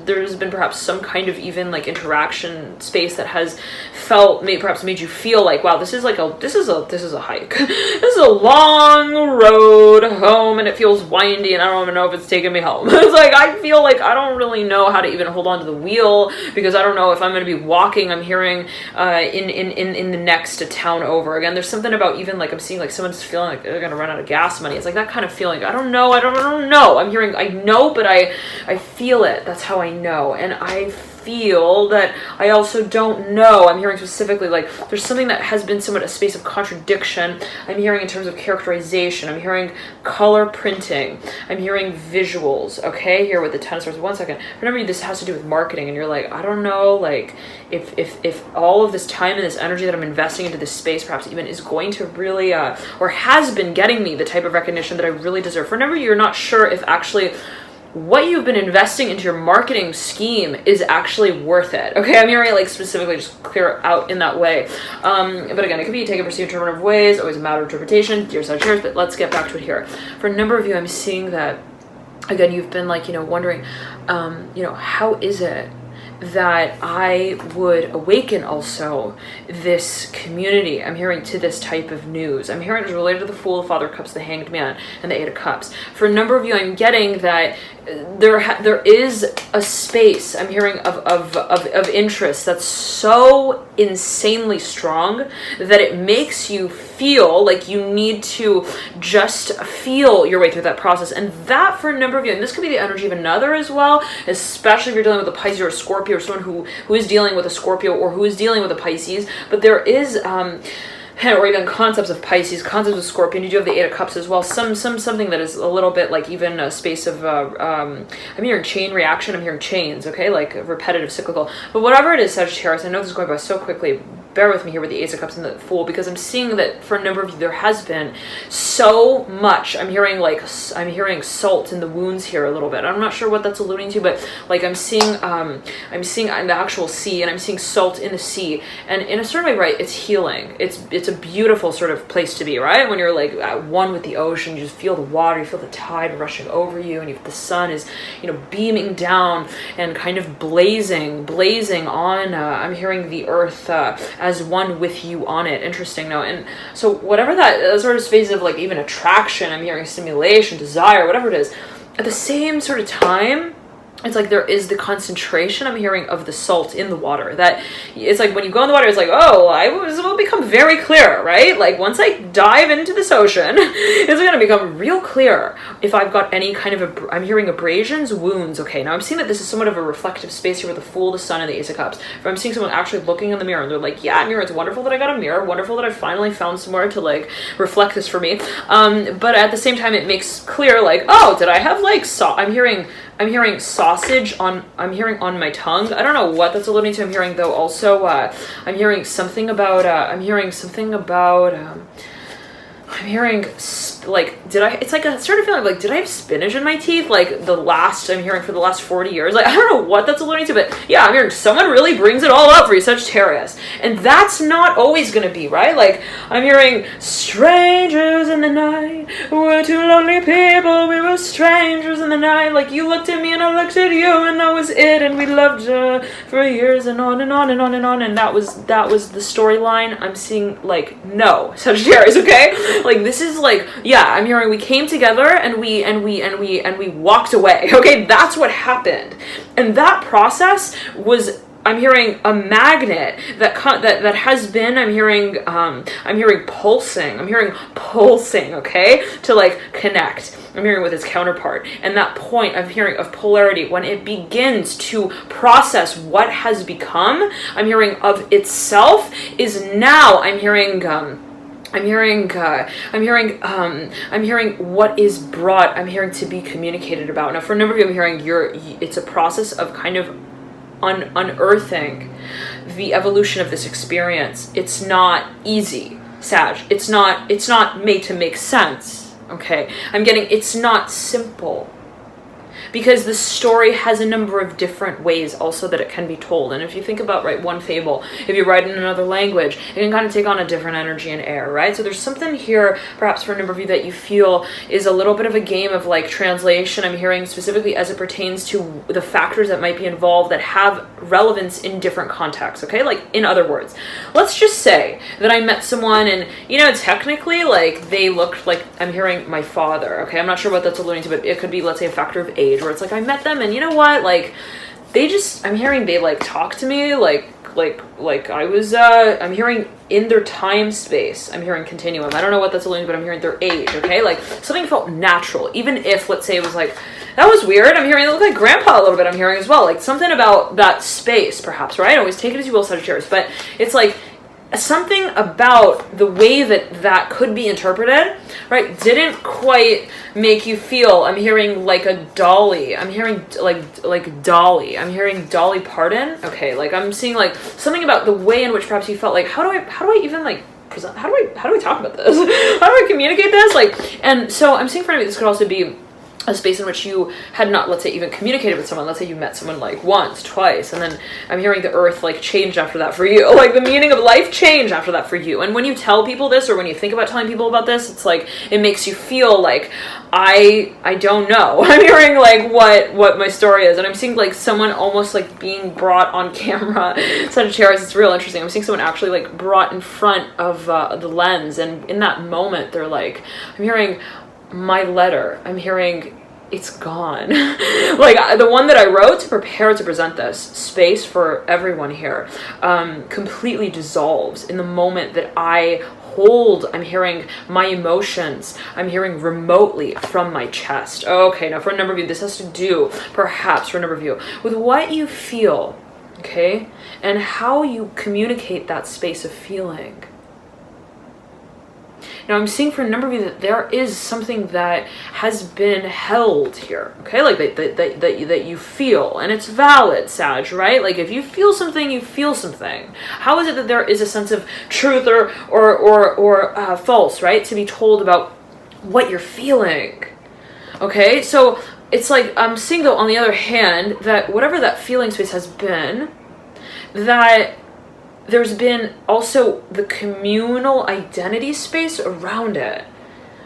there's been perhaps some kind of even like interaction space that has perhaps made you feel like, wow, this is a hike. This is a long road home and it feels windy and I don't even know if it's taking me home. It's like I feel like I don't really know how to even hold on to the wheel because I don't know if I'm going to be walking. I'm hearing in the next town over. Again, there's something about even like I'm seeing like someone's feeling like they're going to run out of gas money. It's like that kind of feeling. I don't know. I don't know. I'm hearing, I know, but I feel it. That's how I know. And I feel that I also don't know. I'm hearing specifically like there's something that has been somewhat a space of contradiction. I'm hearing in terms of characterization. I'm hearing color printing. I'm hearing visuals. Okay, here with the 10 of Swords. 1 second. Remember, this has to do with marketing, and you're like, I don't know, like if all of this time and this energy that I'm investing into this space, perhaps even is going to really or has been getting me the type of recognition that I really deserve. For a number of you, you're not sure if actually what you've been investing into your marketing scheme is actually worth it. Okay, I'm hearing like specifically just clear out in that way. But again, it could be taken, perceived, interpreted of ways, always a matter of interpretation, dear Sagittarius, but let's get back to it here. For a number of you, I'm seeing that, again, you've been like, wondering, how is it that I would awaken also this community. I'm hearing to this type of news. I'm hearing it's related to the Fool, the Father of Cups, the Hanged Man, and the Eight of Cups. For a number of you, I'm getting that there is a space, I'm hearing, of interest that's so insanely strong that it makes you feel like you need to just feel your way through that process. And that, for a number of you, and this could be the energy of another as well, especially if you're dealing with a Pisces or a Scorpio, or someone who is dealing with a Scorpio or who is dealing with a Pisces, but there is or even concepts of Pisces, concepts of Scorpion. You do have the Eight of Cups as well. Something that is a little bit like even a space of I'm hearing chain reaction. I'm hearing chains. Okay, like repetitive, cyclical. But whatever it is, Sagittarius. I know this is going by so quickly. Bear with me here with the Ace of Cups and the Fool, because I'm seeing that for a number of you there has been so much. I'm hearing salt in the wounds here a little bit. I'm not sure what that's alluding to, but like I'm seeing the actual sea, and I'm seeing salt in the sea, and in a certain way, right, it's healing. It's a beautiful sort of place to be, right? When you're like at one with the ocean, you just feel the water, you feel the tide rushing over you, and the sun is beaming down and kind of blazing on. I'm hearing the earth as one with you on it. Interesting. No, and so whatever that sort of space of like even attraction, I'm hearing stimulation, desire, whatever it is, at the same sort of time, it's like there is the concentration, I'm hearing, of the salt in the water. That it's like when you go in the water, it's like, oh, it will become very clear, right? Like once I dive into this ocean, it's going to become real clear if I've got any kind of, I'm hearing abrasions, wounds. Okay, now I'm seeing that this is somewhat of a reflective space here with the Fool, the Sun, and the Ace of Cups. If I'm seeing someone actually looking in the mirror and they're like, yeah, mirror, it's wonderful that I got a mirror, wonderful that I finally found somewhere to like reflect this for me. But at the same time, it makes clear like, oh, did I have like, I'm hearing sausage on my tongue. I don't know what that's alluding to. I'm hearing though also, I'm hearing something about, I'm hearing like, it's like a sort of feeling like, did I have spinach in my teeth? Like I'm hearing for the last 40 years. Like, I don't know what that's alluding to, but yeah, I'm hearing someone really brings it all up for you, Sagittarius. And that's not always going to be, right? Like, I'm hearing strangers in the night. We're two lonely people. We were strangers in the night. Like, you looked at me and I looked at you and that was it. And we loved for years and on and on and on and on. And that was the storyline. I'm seeing like, no, Sagittarius, okay? Like, this is like, yeah, I'm hearing we came together and we walked away. Okay, that's what happened. And that process was, I'm hearing a magnet that has been, I'm hearing pulsing. I'm hearing pulsing, okay? To like connect. I'm hearing with its counterpart. And that point I'm hearing of polarity, when it begins to process what has become, I'm hearing of itself, is now I'm hearing what is brought, I'm hearing to be communicated about. Now for a number of you, I'm hearing it's a process of kind of unearthing the evolution of this experience. It's not easy, Sag. It's not made to make sense, okay? I'm getting, it's not simple. Because the story has a number of different ways also that it can be told. And if you think about, right, one fable, if you write in another language, it can kind of take on a different energy and air, right? So there's something here, perhaps for a number of you, that you feel is a little bit of a game of like translation. I'm hearing specifically as it pertains to the factors that might be involved that have relevance in different contexts, okay? Like, in other words, let's just say that I met someone and, you know, technically, like, they looked like, I'm hearing my father, okay? I'm not sure what that's alluding to, but it could be, let's say, a factor of age, where it's like I met them and you know what, like they just, I'm hearing they like talk to me like I was I'm hearing in their time space, I'm hearing continuum. I don't know what that's alluding to, but I'm hearing their age, okay? Like something felt natural, even if, let's say, it was like, that was weird. I'm hearing they look like grandpa a little bit. I'm hearing as well, like something about that space, perhaps, right? Always take it as you will, Sagittarius, but it's like something about the way that could be interpreted, right, didn't quite make you feel, I'm hearing like a dolly. I'm hearing like Dolly. I'm hearing Dolly Parton. Okay, like I'm seeing like something about the way in which perhaps you felt like, how do I even like present, how do I talk about this? How do I communicate this? Like, and so I'm seeing for me this could also be a space in which you had not, let's say, even communicated with someone. Let's say you met someone like once, twice, and then I'm hearing the earth like changed after that for you. Like the meaning of life changed after that for you. And when you tell people this, or when you think about telling people about this, it's like, it makes you feel like, I don't know. I'm hearing like what my story is. And I'm seeing like someone almost like being brought on camera. Sagittarius, it's real interesting. I'm seeing someone actually like brought in front of the lens. And in that moment, they're like, I'm hearing my letter. I'm hearing it's gone. Like the one that I wrote to prepare to present this space for everyone here completely dissolves in the moment that I hold. I'm hearing my emotions. I'm hearing remotely from my chest. Okay, now for a number of you, this has to do, perhaps for a number of you, with what you feel, okay? And how you communicate that space of feeling. Now I'm seeing for a number of you that there is something that has been held here, okay? Like that you feel, and it's valid, Sag, right? Like if you feel something, you feel something. How is it that there is a sense of truth or false, right? To be told about what you're feeling, okay? So it's like I'm seeing though, on the other hand, that whatever that feeling space has been, that there's been also the communal identity space around it.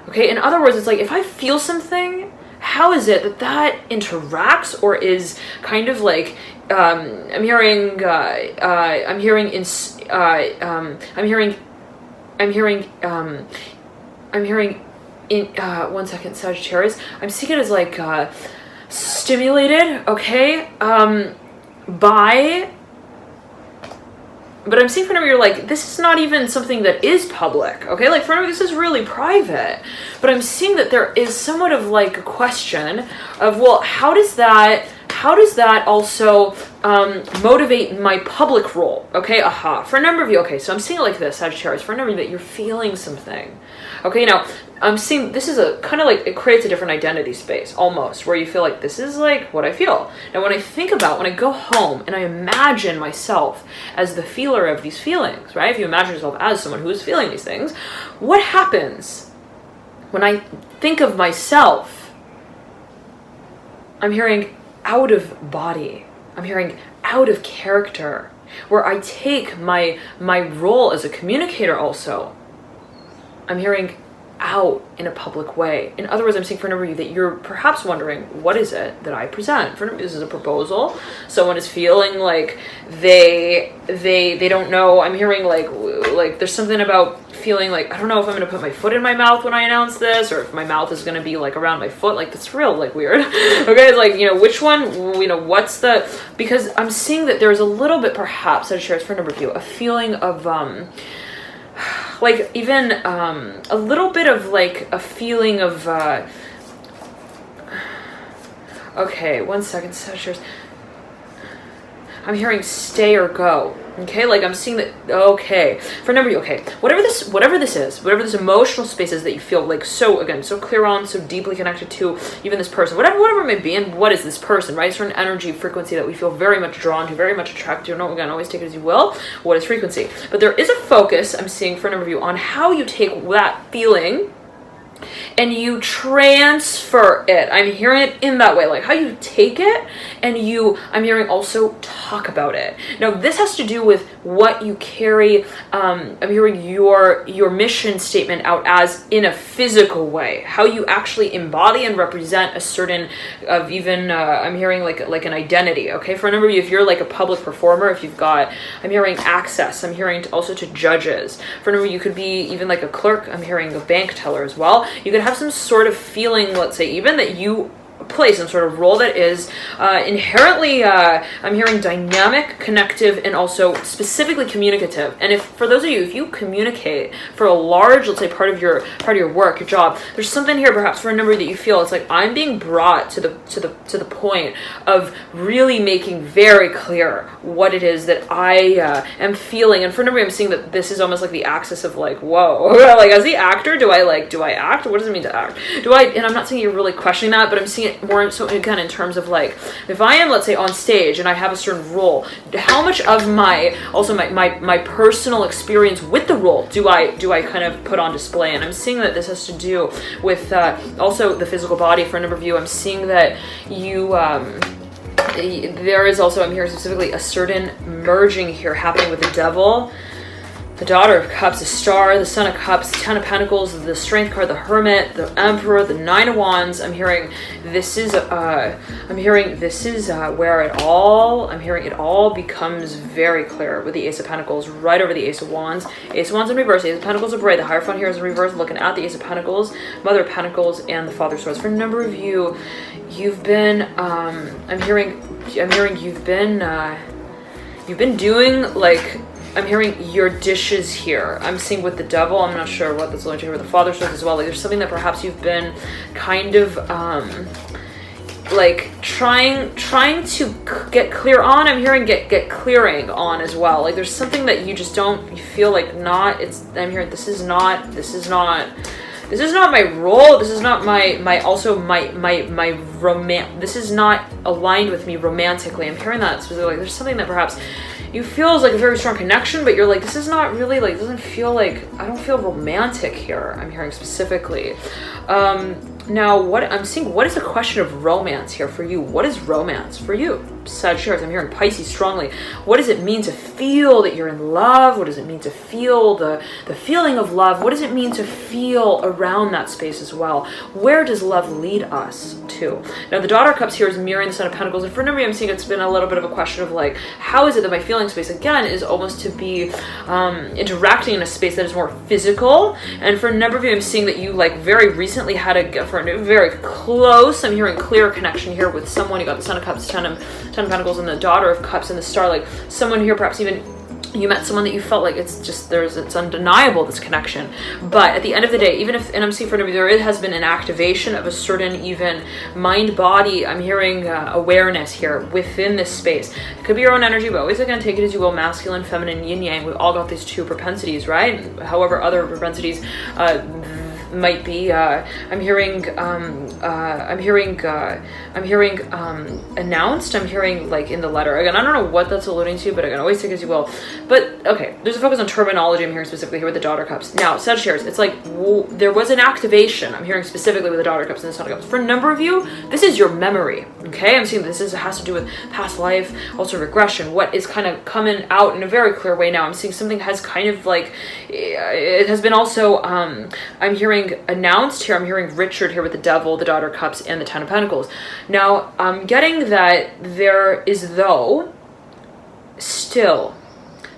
Okay, in other words, it's like if I feel something, how is it that that interacts or is kind of like, I'm hearing in, one second, Sagittarius, I'm seeing it as like, stimulated, okay, by, but I'm seeing for a number, you're like, this is not even something that is public, okay? Like, for a number, this is really private. But I'm seeing that there is somewhat of like a question of, well, how does that also motivate my public role, okay? Aha. For a number of you, okay, so I'm seeing it like this, Sagittarius, for a number of you, that you're feeling something. Okay, now, I'm seeing, this is a kind of like, it creates a different identity space, almost, where you feel like, this is like what I feel. Now, when I think about, when I go home and I imagine myself as the feeler of these feelings, right? If you imagine yourself as someone who is feeling these things, what happens when I think of myself? I'm hearing out of body. I'm hearing out of character, where I take my role as a communicator also. I'm hearing out in a public way. In other words, I'm seeing for a number of you that you're perhaps wondering, what is it that I present? For this is a proposal. Someone is feeling like they don't know. I'm hearing like there's something about feeling like, I don't know if I'm going to put my foot in my mouth when I announce this, or if my mouth is going to be like around my foot. Like, that's real, like weird. Okay, it's like, which one, what's the, because I'm seeing that there's a little bit, perhaps, Sagittarius, for a number of you, a feeling of, like even a little bit of like a feeling of okay, one second, Sagittarius. I'm hearing stay or go. Okay, like I'm seeing that. Okay, for a number of you, okay, whatever this is, whatever this emotional space is that you feel like so, again, so clear on, so deeply connected to, even this person, whatever it may be, and what is this person, right? Certain energy, frequency that we feel very much drawn to, very much attracted to. No, again, always take it as you will. What is frequency? But there is a focus I'm seeing for a number of you on how you take that feeling and you transfer it. I'm hearing it in that way, like how you take it and I'm hearing also talk about it. Now, this has to do with what you carry. I'm hearing your mission statement out as in a physical way, how you actually embody and represent a certain of even, I'm hearing like an identity. Okay. For a number of you, if you're like a public performer, if you've got, I'm hearing access, I'm hearing also to judges. For a number of you, could be even like a clerk. I'm hearing a bank teller as well. You could have some sort of feeling, let's say, even that you play some sort of role that is inherently, I'm hearing dynamic, connective, and also specifically communicative. And if, for those of you, if you communicate for a large, let's say, part of your work, your job, there's something here perhaps for a number that you feel it's like, I'm being brought to the point of really making very clear what it is that I am feeling. And for a number, I'm seeing that this is almost like the axis of like, whoa, like as the actor, do I act? What does it mean to act? And I'm not saying you're really questioning that, but I'm seeing it more so again in terms of like, if I am, let's say, on stage and I have a certain role, how much of my personal experience with the role do I kind of put on display? And I'm seeing that this has to do with also the physical body. For a number of you, I'm seeing that you there is also, I'm hearing specifically a certain merging here happening with the devil, the Daughter of Cups, the Star, the Son of Cups, Ten of Pentacles, the Strength card, the Hermit, the Emperor, the Nine of Wands. I'm hearing this is where it all becomes very clear with the Ace of Pentacles right over the Ace of Wands. Ace of Wands in reverse, Ace of Pentacles in red. The Hierophant here is in reverse, looking at the Ace of Pentacles, Mother of Pentacles, and the Father of Swords. For a number of you, you've been, I'm hearing you've been doing like, I'm hearing your dishes here. I'm seeing with the devil, I'm not sure what that's going to do with the Father Swords as well. Like there's something that perhaps you've been kind of like trying to get clear on. I'm hearing get clearing on as well. Like there's something that you just don't, you feel like not, I'm hearing this is not my role. This is not my romance. This is not aligned with me romantically. I'm hearing that specifically. Like there's something that perhaps you feel is like a very strong connection, but you're like, this is not really like, doesn't feel like, I don't feel romantic here. I'm hearing specifically. Now what I'm seeing, what is the question of romance here for you? What is romance for you? Sagittarius. I'm hearing Pisces strongly. What does it mean to feel that you're in love? What does it mean to feel the feeling of love? What does it mean to feel around that space as well? Where does love lead us to? Now, the Daughter of Cups here is mirroring the Son of Pentacles. And for a number of you, I'm seeing it's been a little bit of a question of like, how is it that my feeling space, again, is almost to be interacting in a space that is more physical. And for a number of you, I'm seeing that you like very recently had a very close, I'm hearing clear connection here with someone. You got the Son of Cups, Ten of Pentacles, and the Daughter of Cups and the Star. Like someone here, perhaps even you met someone that you felt like it's undeniable, this connection. But at the end of the day, even if, and I'm seeing for there has been an activation of a certain even mind body, I'm hearing awareness here within this space. It could be your own energy, but always again, take it as you will, masculine, feminine, yin yang. We've all got these two propensities, right? However, other propensities might be I'm hearing announced. I'm hearing like in the letter. Again, I don't know what that's alluding to, but again, always take it as you will. But okay, there's a focus on terminology. I'm hearing specifically here with the Daughter of Cups. Now, Sagittarius, it's like there was an activation. I'm hearing specifically with the Daughter of Cups and the Son of Cups. For a number of you, this is your memory. Okay, I'm seeing this has to do with past life, also regression. What is kind of coming out in a very clear way now. I'm seeing something has kind of like it has been also. I'm hearing announced here. I'm hearing Richard here with the Devil, the Daughter of Cups, and the Ten of Pentacles. Now, I'm getting that there is though still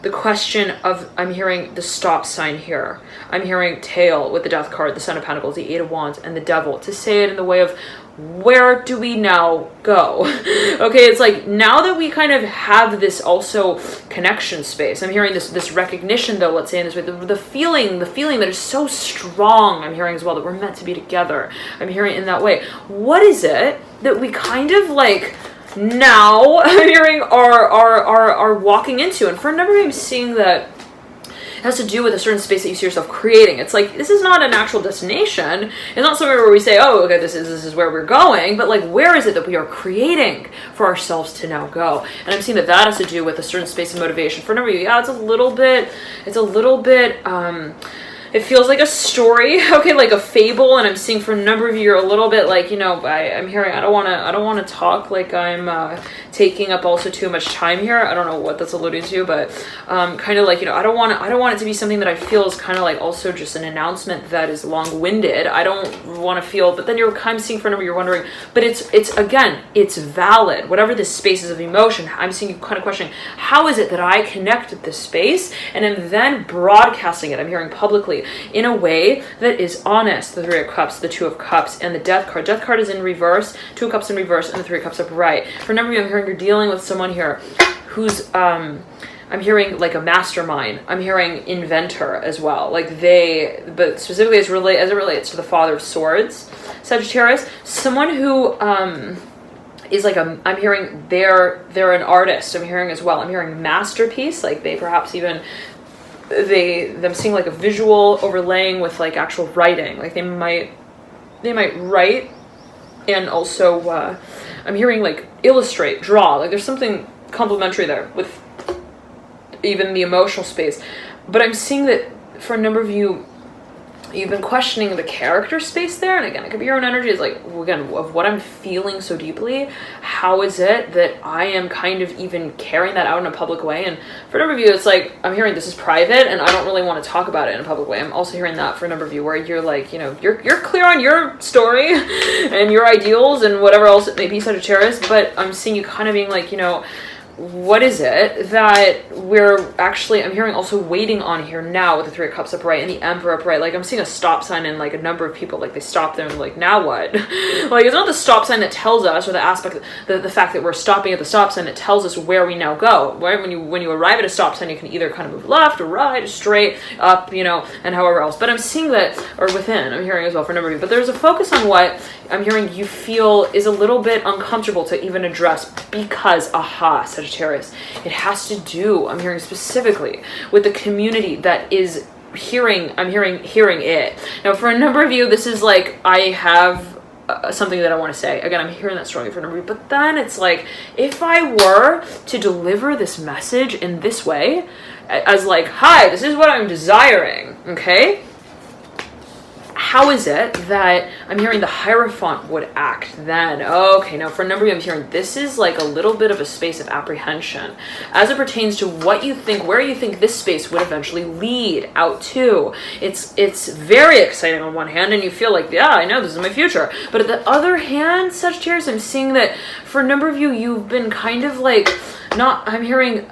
the question of, I'm hearing the stop sign here. I'm hearing tail with the Death card, the Son of Pentacles, the Eight of Wands, and the Devil, to say it in the way of, where do we now go? Okay, it's like now that we kind of have this also connection space, I'm hearing this recognition though, let's say in this way, the feeling that is so strong, I'm hearing as well, that we're meant to be together. I'm hearing it in that way. What is it that we kind of like now I'm hearing are walking into? And for a number of you, I'm seeing that it has to do with a certain space that you see yourself creating. It's like, this is not an actual destination. It's not somewhere where we say, oh, okay, this is where we're going, but like, where is it that we are creating for ourselves to now go? And I'm seeing that has to do with a certain space of motivation. For a number of you, yeah, it's a little bit, it feels like a story, okay, like a fable. And I'm seeing for a number of you, you're a little bit like, you know, I'm hearing, I don't want to talk like I'm taking up also too much time here. I don't know what that's alluding to, but kind of like, you know, I don't want it to be something that I feel is kind of like also just an announcement that is long-winded. I don't want to feel, but then you're kind of seeing for a number, you're wondering, but it's again, it's valid. Whatever this space is of emotion, I'm seeing you kind of questioning, how is it that I connect with this space and am then broadcasting it, I'm hearing publicly, in a way that is honest. The Three of Cups, the Two of Cups, and the Death card. Death card is in reverse, Two of Cups in reverse, and the Three of Cups upright. For a number of you, I'm hearing you're dealing with someone here who's I'm hearing like a mastermind. I'm hearing inventor as well. Like but specifically as it relates to the Father of Swords, Sagittarius, someone who is like I'm hearing they're an artist. I'm hearing as well. I'm hearing masterpiece. Like they perhaps even them seeing like a visual overlaying with like actual writing. Like they might write, and also I'm hearing like illustrate, draw. Like there's something complementary there with even the emotional space. But I'm seeing that for a number of you, you've been questioning the character space there. And again, it could be your own energy. It's like, again, of what I'm feeling so deeply, how is it that I am kind of even carrying that out in a public way? And for a number of you, it's like, I'm hearing this is private and I don't really want to talk about it in a public way. I'm also hearing that for a number of you where you're like, you know, you're clear on your story and your ideals and whatever else it may be, Sagittarius, but I'm seeing you kind of being like, you know, what is it that we're actually, I'm hearing also waiting on here now with the Three of Cups upright and the Emperor upright. Like I'm seeing a stop sign in like a number of people, like they stop there and like, now what? Like it's not the stop sign that tells us, or the aspect, the fact that we're stopping at the stop sign that tells us where we now go, right? When you arrive at a stop sign, you can either kind of move left or right or straight up, you know, and however else. But I'm seeing that, or within, I'm hearing as well for a number of you, but there's a focus on what I'm hearing you feel is a little bit uncomfortable to even address because, Sagittarius, it has to do, I'm hearing specifically, with the community that is hearing it. Now, for a number of you, this is like, I have something that I want to say. Again, I'm hearing that strongly for a number of you, but then it's like, if I were to deliver this message in this way, as like, hi, this is what I'm desiring, okay? how is it that I'm hearing the Hierophant would act then? Okay, now for a number of you, I'm hearing this is like a little bit of a space of apprehension as it pertains to what you think, where you think this space would eventually lead out to. It's very exciting on one hand, and you feel like, yeah, I know this is my future. But at the other hand, Sagittarius, I'm seeing that for a number of you, you've been kind of like, I'm hearing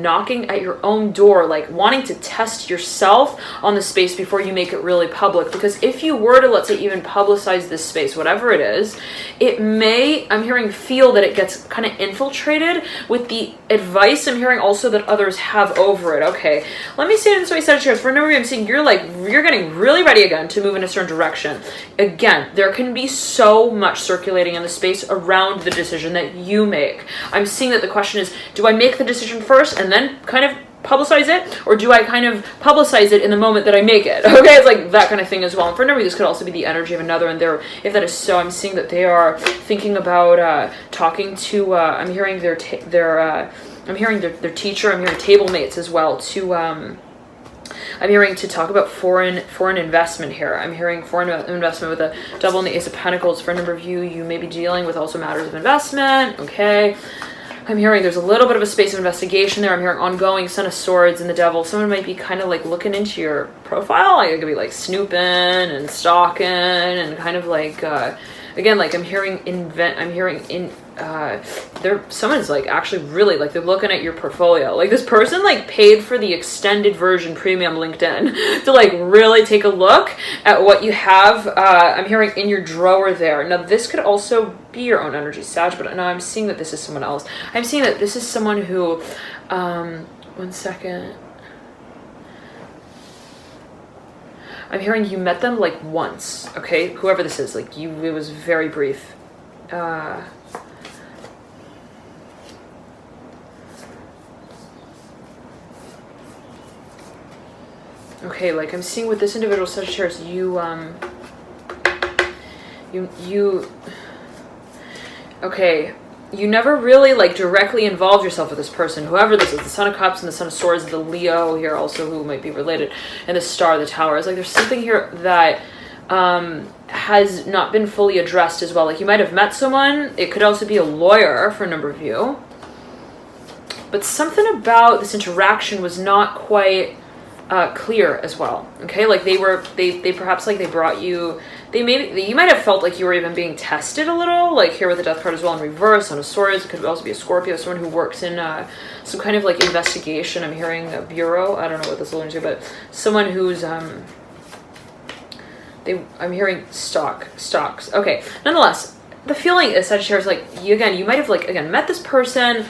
knocking at your own door, like wanting to test yourself on the space before you make it really public. Because if you were to, let's say, even publicize this space, whatever it is, it may, I'm hearing, feel that it gets kind of infiltrated with the advice I'm hearing also that others have over it. Okay, let me say it this way, Sagittarius. For a number of you, I'm seeing you're getting really ready again to move in a certain direction. Again, there can be so much circulating in the space around the decision that you make. I'm seeing that the question is, do I make the decision first and then kind of publicize it, or do I kind of publicize it in the moment that I make it? Okay, it's like that kind of thing as well. And for a number of you, this could also be the energy of another, and if that is so, I'm seeing that they are thinking about talking to, I'm hearing their teacher, I'm hearing table mates as well, to I'm hearing to talk about foreign investment here. I'm hearing foreign investment with a double in the Ace of Pentacles. For a number of you, you may be dealing with also matters of investment. Okay. I'm hearing there's a little bit of a space of investigation there. I'm hearing ongoing Son of Swords and the Devil. Someone might be kind of like looking into your profile. Like it could be like snooping and stalking and kind of like, again, like I'm hearing someone's like actually really like they're looking at your portfolio. Like this person like paid for the extended version premium LinkedIn to like really take a look at what you have. I'm hearing in your drawer there. Now this could also be your own energy, Sag, but now I'm seeing that this is someone else. I'm seeing that this is someone who, one second. I'm hearing you met them like once, okay? Whoever this is, like it was very brief. Okay, like I'm seeing with this individual, Sagittarius, okay, you never really like directly involved yourself with this person, whoever this is, the Son of Cups and the Son of Swords, the Leo here also who might be related, and the Star, the Tower. It's like there's something here that has not been fully addressed as well. Like you might have met someone, it could also be a lawyer for a number of you, but something about this interaction was not quite clear as well. Okay, like they perhaps like they brought you, you might have felt like you were even being tested a little, like here with the Death card as well in reverse, Son of Swords. It could also be a Scorpio, someone who works in some kind of like investigation. I'm hearing a bureau. I don't know what this alludes to, but someone who's I'm hearing stocks. Okay, nonetheless, the feeling is Sagittarius, like you might have like again met this person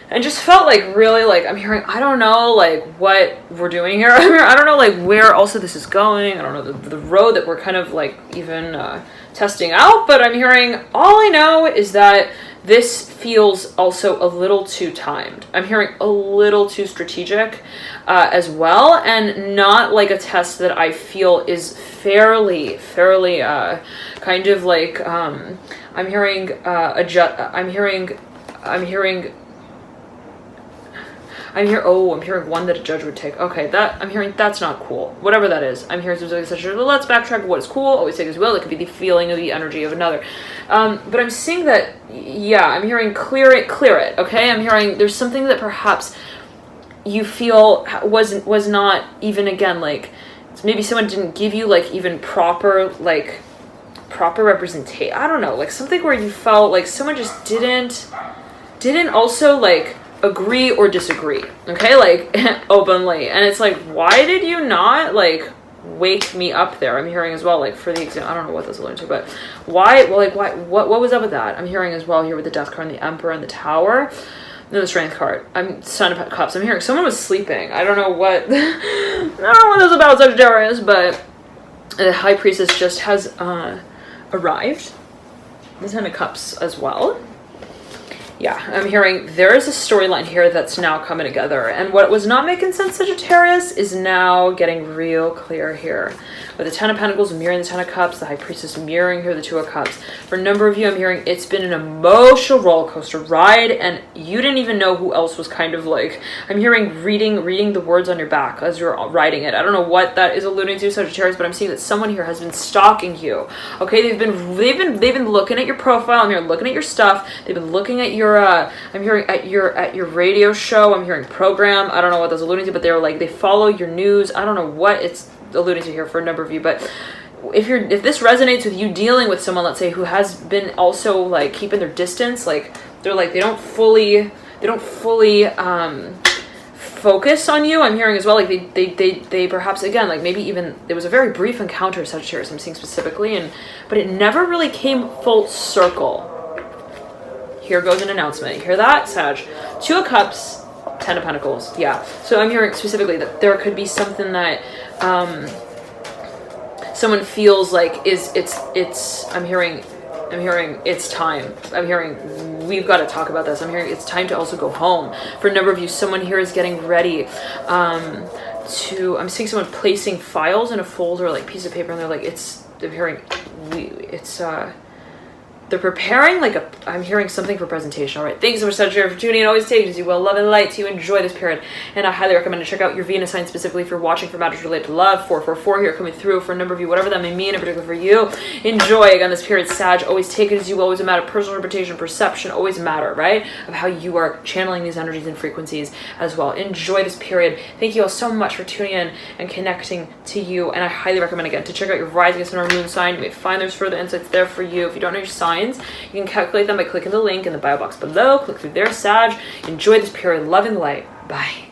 and just felt like really like I'm hearing, I don't know like what we're doing here. I don't know like where also this is going. I don't know the road that we're kind of like even testing out, but I'm hearing all I know is that this feels also a little too timed. I'm hearing a little too strategic as well, and not like a test that I feel is fairly kind of like I'm hearing one that a judge would take. Okay, I'm hearing that's not cool. Whatever that is. I'm hearing something such as, let's backtrack. What is cool? Always take as well. It could be the feeling of the energy of another. But I'm seeing that, yeah, I'm hearing clear it. Okay, I'm hearing there's something that perhaps you feel was not even, again, like maybe someone didn't give you like even proper representation. I don't know, like something where you felt like someone just didn't also like agree or disagree, okay, like openly, and it's like, why did you not like wake me up there? I'm hearing as well, like for the example, I don't know what this alluding to, but why, well, like what was up with that? I'm hearing as well here with the Death card and the Emperor and the Tower, no, the Strength card. I'm Son of Cups. I'm hearing someone was sleeping. I don't know what I don't know what this is about, Sagittarius, but the High Priestess just has arrived. The Ten of Cups as well. Yeah, I'm hearing there is a storyline here that's now coming together. And what was not making sense, Sagittarius, is now getting real clear here. With the Ten of Pentacles mirroring the Ten of Cups, the High Priestess mirroring here the Two of Cups. For a number of you, I'm hearing it's been an emotional roller coaster ride, and you didn't even know who else was kind of like, I'm hearing reading the words on your back as you're riding it. I don't know what that is alluding to, Sagittarius, but I'm seeing that someone here has been stalking you. Okay, they've been looking at your profile. I'm here looking at your stuff. They've been looking at your I'm hearing at your radio show. I'm hearing program. I don't know what that's alluding to, but they're like, they follow your news. I don't know what it's alluding to here for a number of you, but if this resonates with you dealing with someone, let's say, who has been also like keeping their distance, like they're like they don't fully focus on you. I'm hearing as well, like they perhaps, again, like maybe even there was a very brief encounter, Sagittarius, I'm seeing specifically, but it never really came full circle. Here goes an announcement. You hear that, Sag? Two of Cups, Ten of Pentacles. Yeah. So I'm hearing specifically that there could be something that someone feels like I'm hearing it's time. I'm hearing we've got to talk about this. I'm hearing it's time to also go home. For a number of you, someone here is getting ready I'm seeing someone placing files in a folder, like piece of paper, and they're like, they're preparing I'm hearing something for presentation. All right, thanks so much, Sagittarius, for tuning in. Always take it as you will. Love and light to you. Enjoy this period. And I highly recommend to check out your Venus sign specifically if you're watching for matters related to love. 444 here coming through for a number of you, whatever that may mean in particular for you. Enjoy, again, this period, Sag. Always take it as you will. Always a matter of personal interpretation, perception, always matter, right? Of how you are channeling these energies and frequencies as well. Enjoy this period. Thank you all so much for tuning in and connecting to you. And I highly recommend, again, to check out your rising sun or moon sign. You may find there's further insights there for you. If you don't know your sign, you can calculate them by clicking the link in the bio box below. Click through there, Sag. Enjoy this period. Love and light. Bye.